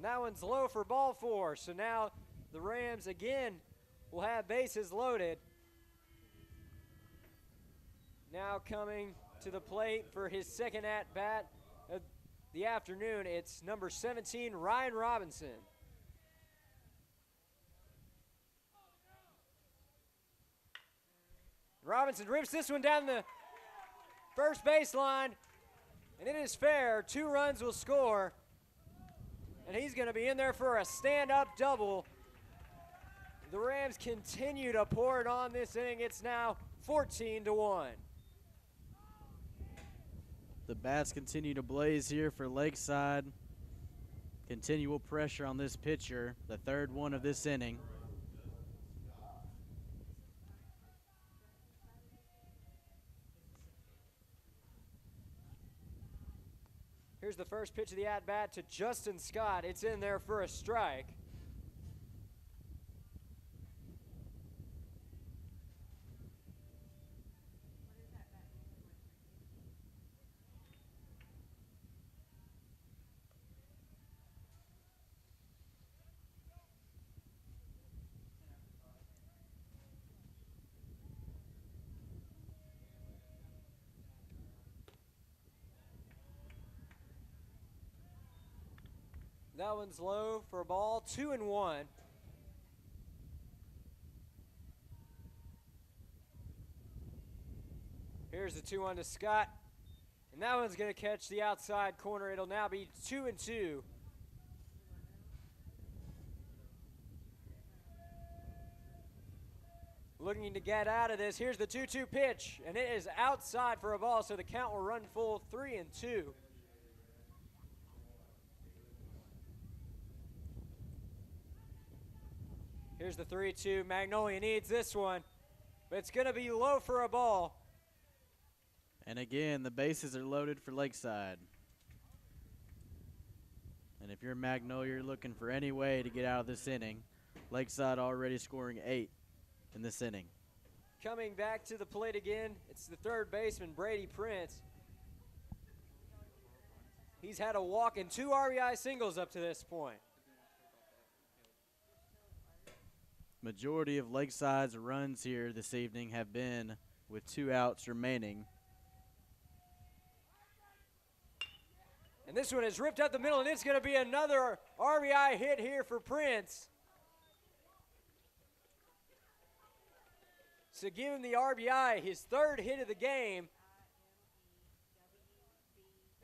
And that one's low for ball 4. So now the Rams again will have bases loaded. Now coming to the plate for his second at-bat of the afternoon, it's number 17, Ryan Robinson. Robinson rips this one down the first baseline, and it is fair. 2 runs will score, and he's going to be in there for a stand-up double. The Rams continue to pour it on this inning. It's now 14-1. The bats continue to blaze here for Lakeside. Continual pressure on this pitcher, the third one of this inning. Here's the first pitch of the at-bat to Justin Scott. It's in there for a strike. That one's low for a ball, 2-1. Here's the 2-1 to Scott. And that one's going to catch the outside corner. It'll now be 2-2. Looking to get out of this. Here's the 2-2 pitch. And it is outside for a ball, so the count will run full 3-2. Here's the 3-2. Magnolia needs this one, but it's going to be low for a ball. And again, the bases are loaded for Lakeside. And if you're Magnolia, you're looking for any way to get out of this inning. Lakeside already scoring 8 in this inning. Coming back to the plate again, it's the third baseman, Brady Prince. He's had a walk and 2 RBI singles up to this point. Majority of Lakeside's runs here this evening have been with 2 outs remaining. And this one is ripped up the middle, and it's going to be another RBI hit here for Prince. So give him the RBI, his 3rd hit of the game.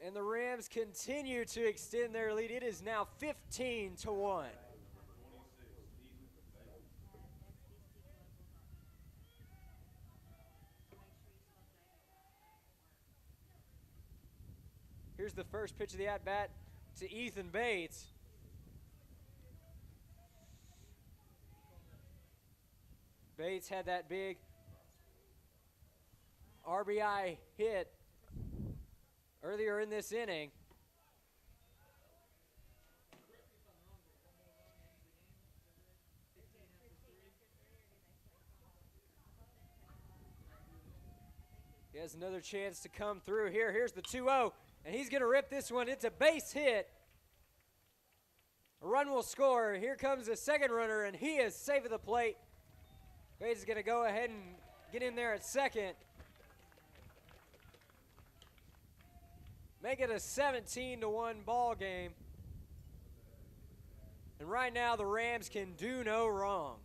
And the Rams continue to extend their lead. It is now 15-1. Here's the first pitch of the at-bat to Ethan Bates. Bates had that big RBI hit earlier in this inning. He has another chance to come through here. Here's the 2-0. And he's going to rip this one. It's a base hit. A run will score. Here comes the second runner, and he is safe at the plate. Bates is going to go ahead and get in there at second. Make it a 17-1 ball game. And right now, the Rams can do no wrong.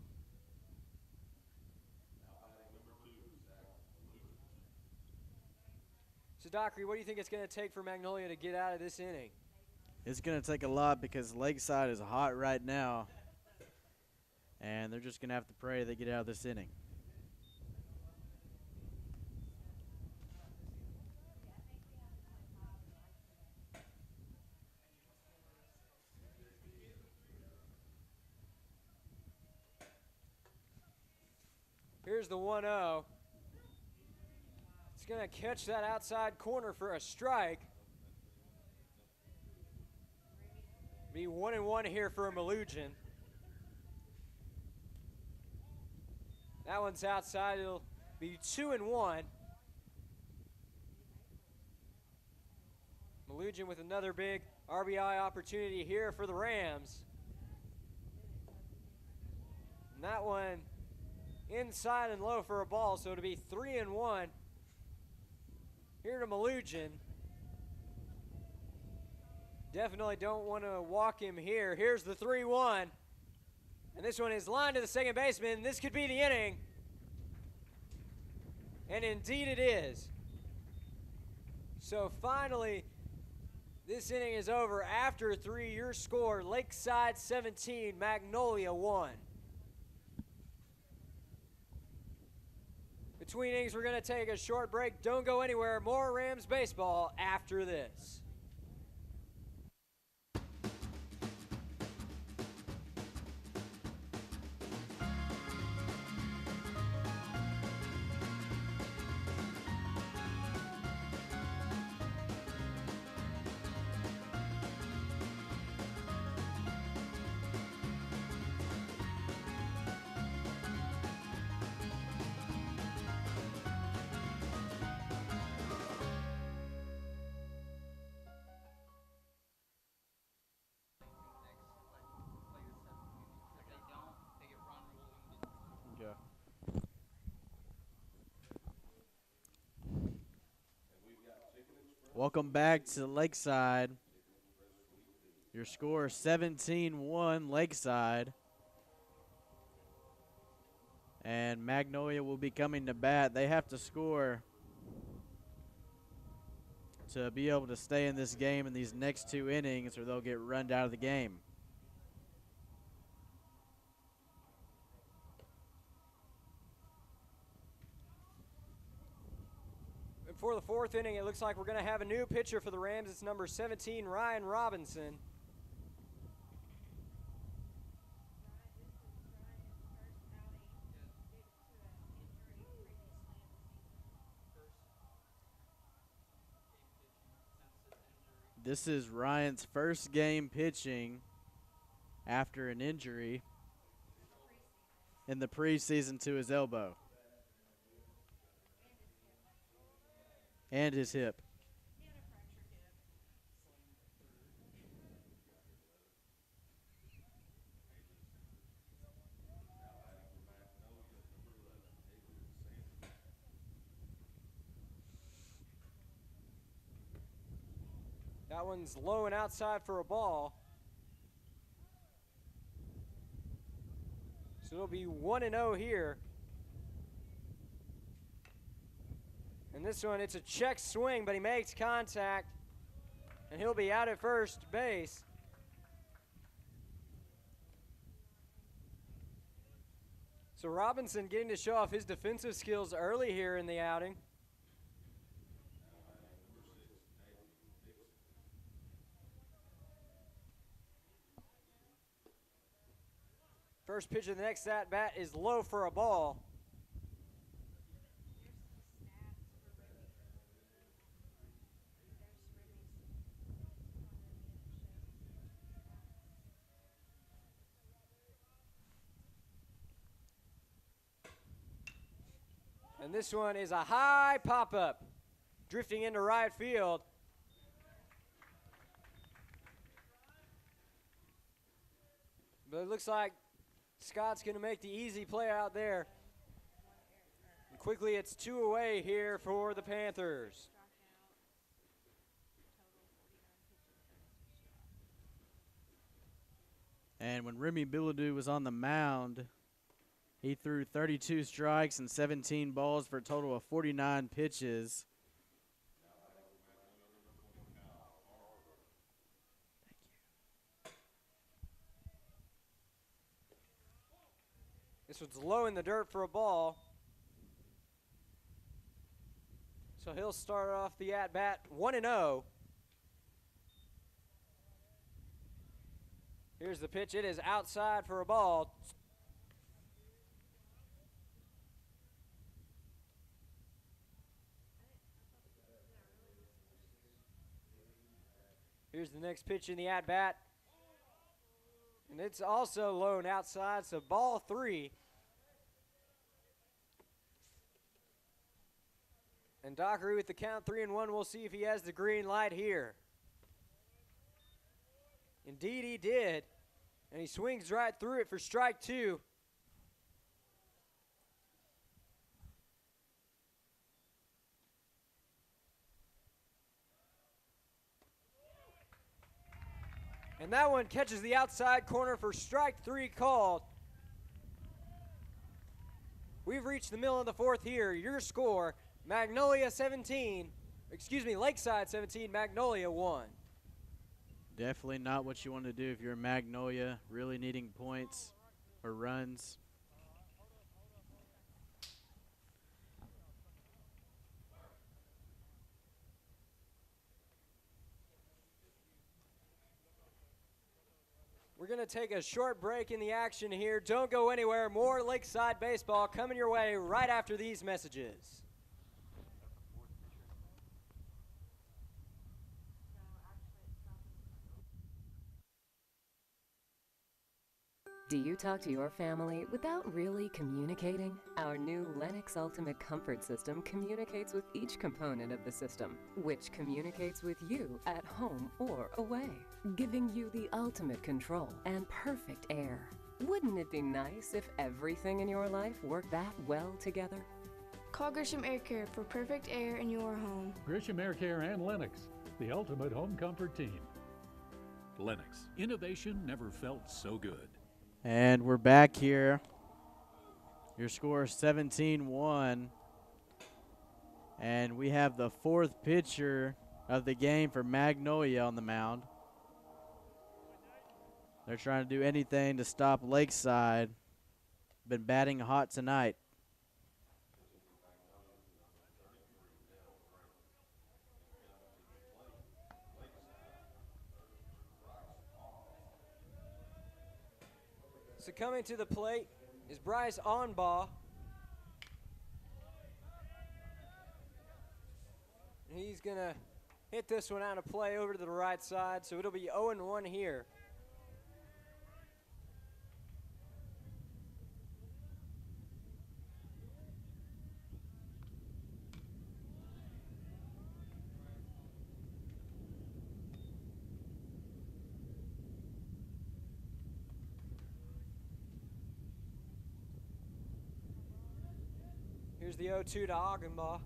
So, Dockery, what do you think it's going to take for Magnolia to get out of this inning? It's going to take a lot because Lakeside is hot right now. And they're just going to have to pray they get out of this inning. Here's the 1-0. It's going to catch that outside corner for a strike. Be 1-1 here for Malugin. That one's outside. It'll be 2-1. Melugin with another big RBI opportunity here for the Rams. And that one inside and low for a ball, so it'll be 3-1 here to Melugin. Definitely don't want to walk him here. Here's the 3-1. And this one is lined to the second baseman. This could be the inning. And indeed it is. So finally, this inning is over after 3. Your score, Lakeside 17, Magnolia 1. Between innings, we're going to take a short break. Don't go anywhere. More Rams baseball after this. Welcome back to Lakeside. Your score 17-1 Lakeside. And Magnolia will be coming to bat. They have to score to be able to stay in this game in these next 2 innings, or they'll get run out of the game. For the 4th inning, it looks like we're going to have a new pitcher for the Rams. It's number 17, Ryan Robinson. This is Ryan's first game pitching after an injury in the preseason to his elbow and his hip. That one's low and outside for a ball. So it'll be 1-0 here. And this one, it's a check swing, but he makes contact, and he'll be out at first base. So Robinson getting to show off his defensive skills early here in the outing. First pitch of the next at-bat is low for a ball. And this one is a high pop-up, drifting into right field. But it looks like Scott's going to make the easy play out there. And quickly, it's 2 away here for the Panthers. And when Remy Bilodeau was on the mound, he threw 32 strikes and 17 balls for a total of 49 pitches. This one's low in the dirt for a ball. So he'll start off the at-bat 1-0. Here's the pitch. It is outside for a ball. Here's the next pitch in the at-bat. And it's also low and outside, so ball 3. And Dockery with the count 3-1. We'll see if he has the green light here. Indeed he did. And he swings right through it for strike 2. And that one catches the outside corner for strike 3 called. We've reached the middle of the 4th here. Your score, Lakeside 17, Magnolia 1. Definitely not what you want to do if you're Magnolia, really needing points or runs. We're going to take a short break in the action here. Don't go anywhere. More Lakeside baseball coming your way right after these messages. Do you talk to your family without really communicating? Our new Lennox Ultimate Comfort System communicates with each component of the system, which communicates with you at home or away, giving you the ultimate control and perfect air. Wouldn't it be nice if everything in your life worked that well together? Call Grisham Air Care for perfect air in your home. Grisham Air Care and Lennox, the ultimate home comfort team. Lennox, innovation never felt so good. And we're back here. Your score is 17-1. And we have the 4th pitcher of the game for Magnolia on the mound. They're trying to do anything to stop Lakeside. Been batting hot tonight. So coming to the plate is Bryce Onbaugh. And he's going to hit this one out of play over to the right side, so it'll be 0-1 here. Here's the 0-2 to Augenbaugh.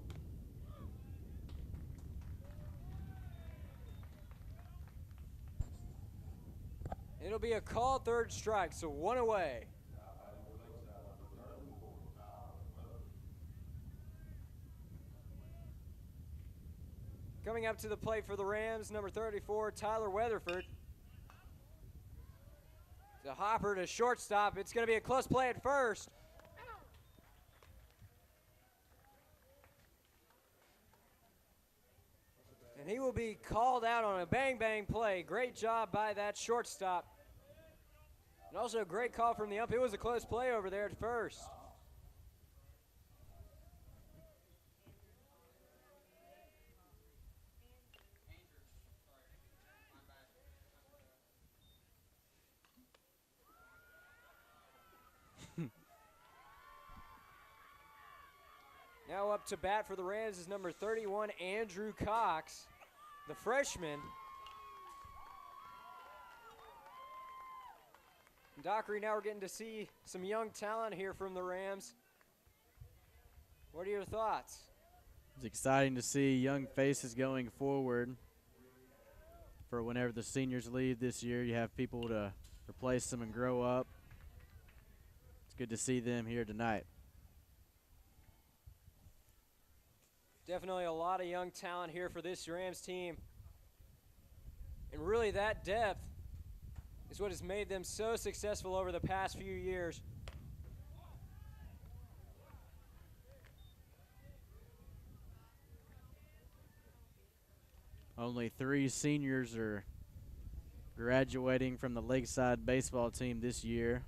It'll be a called 3rd strike, so 1 away. Coming up to the plate for the Rams, number 34, Tyler Weatherford. It's a hopper to shortstop. It's going to be a close play at first. And he will be called out on a bang-bang play. Great job by that shortstop. And also a great call from the ump. It was a close play over there at first. Now up to bat for the Rams is number 31, Andrew Cox, the freshman. Dockery, now we're getting to see some young talent here from the Rams. What are your thoughts? It's exciting to see young faces going forward. For whenever the seniors leave this year, you have people to replace them and grow up. It's good to see them here tonight. Definitely a lot of young talent here for this Rams team. And really that depth is what has made them so successful over the past few years. Only 3 seniors are graduating from the Lakeside baseball team this year.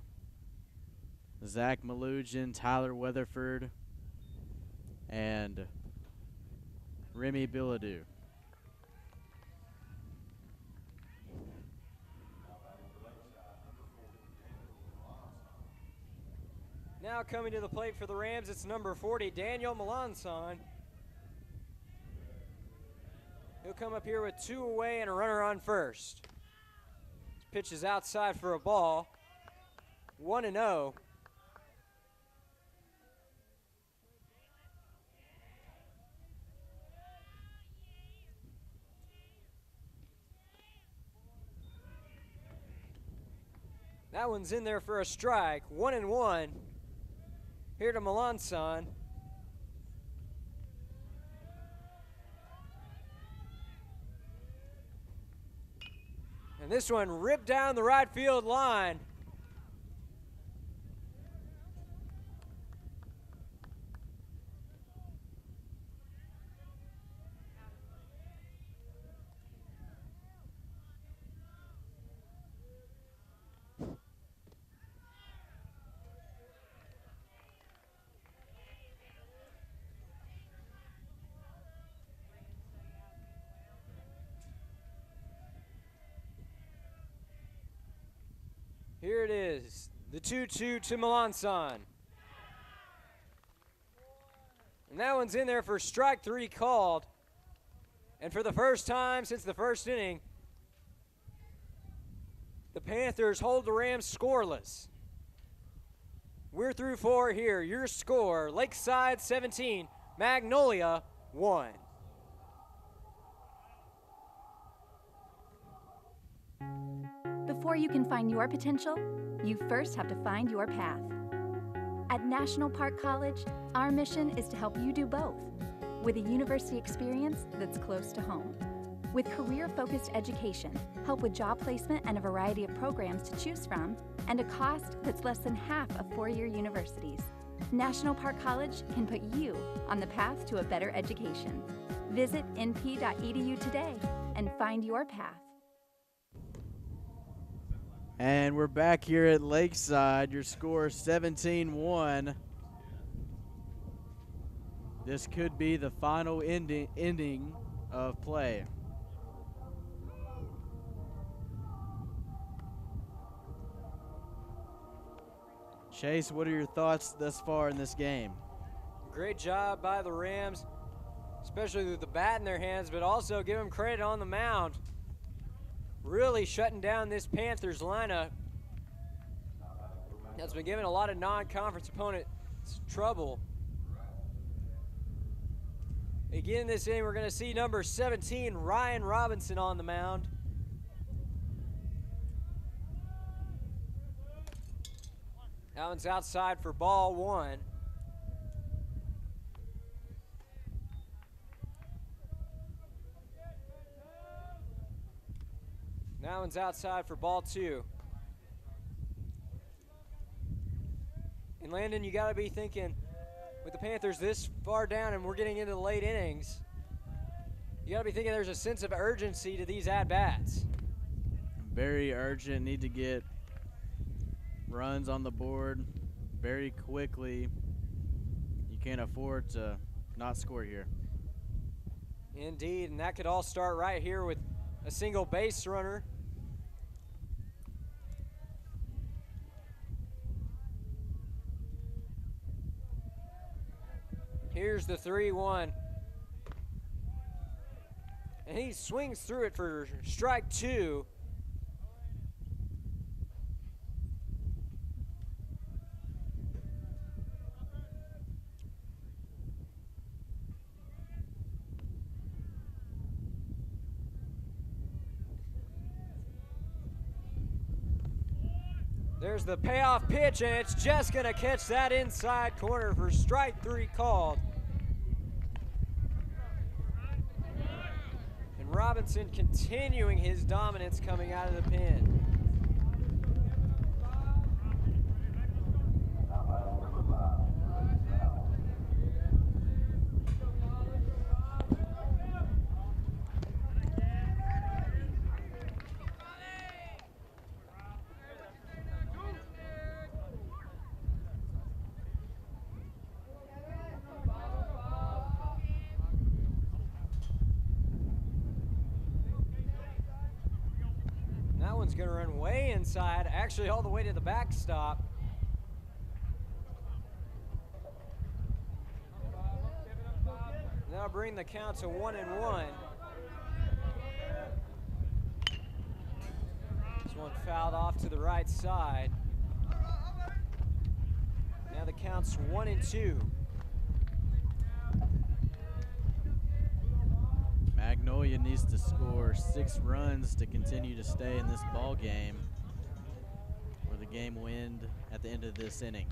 Zach Malugin, Tyler Weatherford, and Remy Billadou. Now coming to the plate for the Rams, it's number 40, Daniel Melanson. He'll come up here with 2 away and a runner on first. Pitch is outside for a ball. 1-0. That one's in there for a strike. 1-1. Here to Melanson. And this one ripped down the right field line. Here it is, the 2-2 to Melanson. And that one's in there for strike 3 called. And for the first time since the first inning, the Panthers hold the Rams scoreless. We're through 4 here. Your score, Lakeside 17, Magnolia 1. Before you can find your potential, you first have to find your path. At National Park College, our mission is to help you do both, with a university experience that's close to home. With career-focused education, help with job placement and a variety of programs to choose from, and a cost that's less than half of four-year universities, National Park College can put you on the path to a better education. Visit np.edu today and find your path. And we're back here at Lakeside. Your score 17-1. This could be the final ending of play. Chase, what are your thoughts thus far in this game? Great job by the Rams, especially with the bat in their hands, but also give them credit on the mound. Really shutting down this Panthers lineup that's been giving a lot of non-conference opponents trouble. Again, this inning, we're going to see number 17, Ryan Robinson, on the mound. That one's outside for ball 1. That one's outside for ball 2. And Landon, you got to be thinking, with the Panthers this far down and we're getting into the late innings, you got to be thinking there's a sense of urgency to these at-bats. Very urgent, need to get runs on the board very quickly. You can't afford to not score here. Indeed, and that could all start right here with a single base runner. Here's the 3-1. And he swings through it for strike 2. There's the payoff pitch, and it's just going to catch that inside corner for strike 3 called. And Robinson continuing his dominance coming out of the pen. Going to run way inside, actually all the way to the backstop. Now bring the count to 1-1. This one fouled off to the right side. Now the count's 1-2. Magnolia needs to score 6 runs to continue to stay in this ball game, or the game will end at the end of this inning.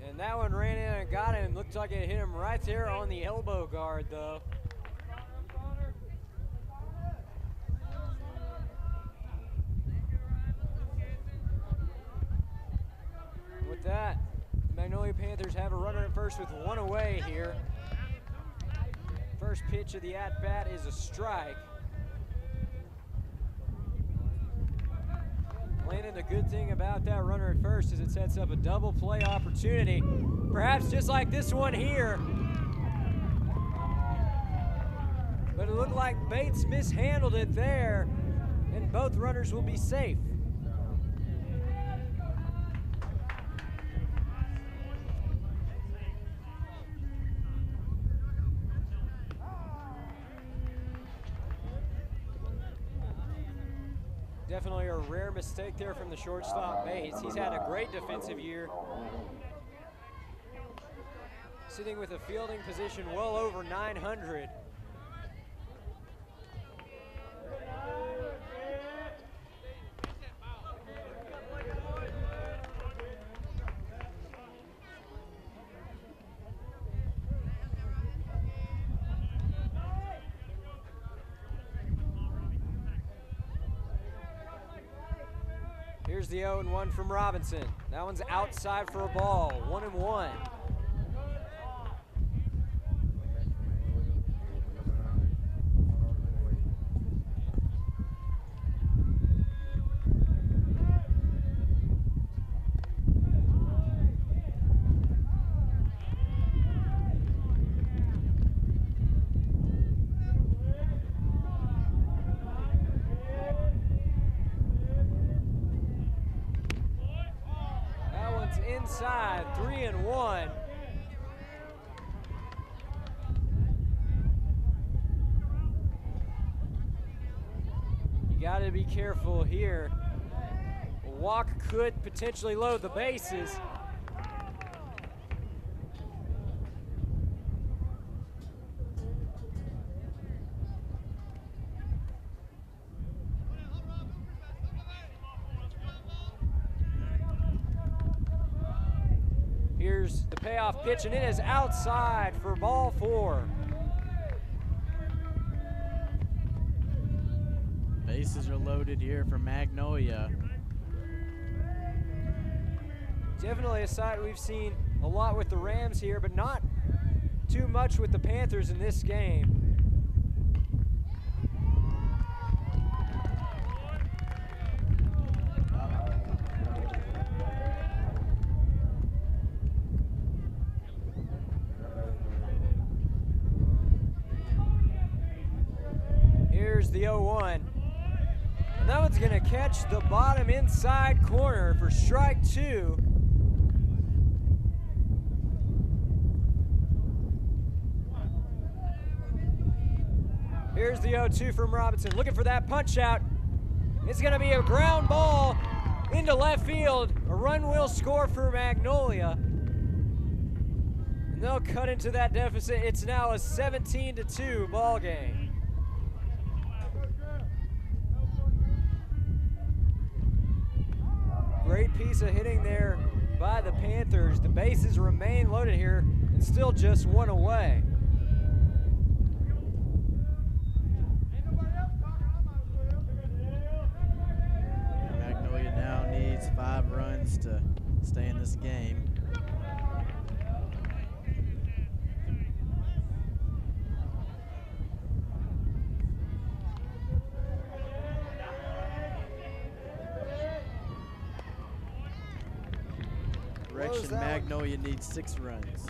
And that one ran in and got him. Looked like it hit him right there on the elbow guard, though. With that, Magnolia Panthers have a runner at first with 1 away here. First pitch of the at-bat is a strike. Landon, the good thing about that runner at first is it sets up a double play opportunity, perhaps just like this one here. But it looked like Bates mishandled it there, and both runners will be safe. Definitely a rare mistake there from the shortstop Bates. He's had a great defensive year. Sitting with a fielding position well over 900. Here's the 0-1 from Robinson. That one's outside for a ball, 1-1. Inside, 3-1. You got to be careful here. A walk could potentially load the bases. Here's the payoff pitch, and it is outside for ball 4. Bases are loaded here for Magnolia. Definitely a side we've seen a lot with the Rams here, but not too much with the Panthers in this game. Here's the 0-1. And that one's gonna catch the bottom inside corner for strike 2. Here's the 0-2 from Robinson, looking for that punch out. It's gonna be a ground ball into left field. A run will score for Magnolia. And they'll cut into that deficit. It's now a 17-2 ball game. Great piece of hitting there by the Panthers. The bases remain loaded here and still just 1 away. Magnolia now needs 5 runs to stay in this game. Magnolia needs 6 runs.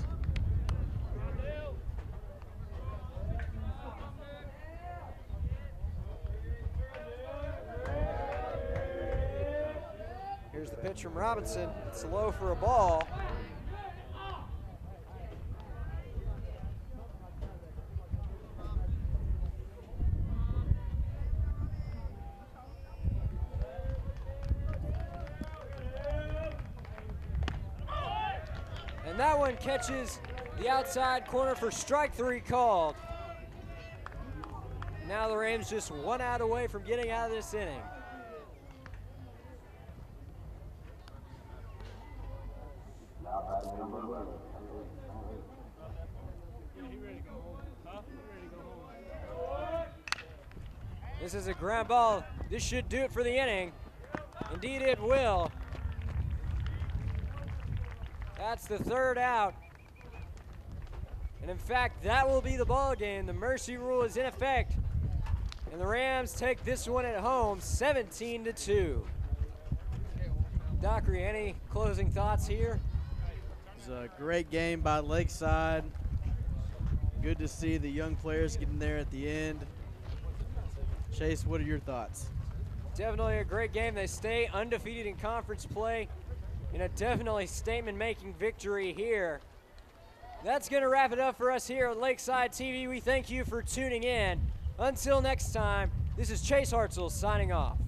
Here's the pitch from Robinson. It's low for a ball. And that one catches the outside corner for strike 3 called. Now the Rams just 1 out away from getting out of this inning. This is a ground ball. This should do it for the inning. Indeed it will. That's the 3rd out. And in fact, that will be the ball game. The mercy rule is in effect. And the Rams take this one at home, 17-2. Dockery, any closing thoughts here? It was a great game by Lakeside. Good to see the young players getting there at the end. Chase, what are your thoughts? Definitely a great game. They stay undefeated in conference play in a definitely statement-making victory here. That's going to wrap it up for us here at Lakeside TV. We thank you for tuning in. Until next time, this is Chase Hartzell signing off.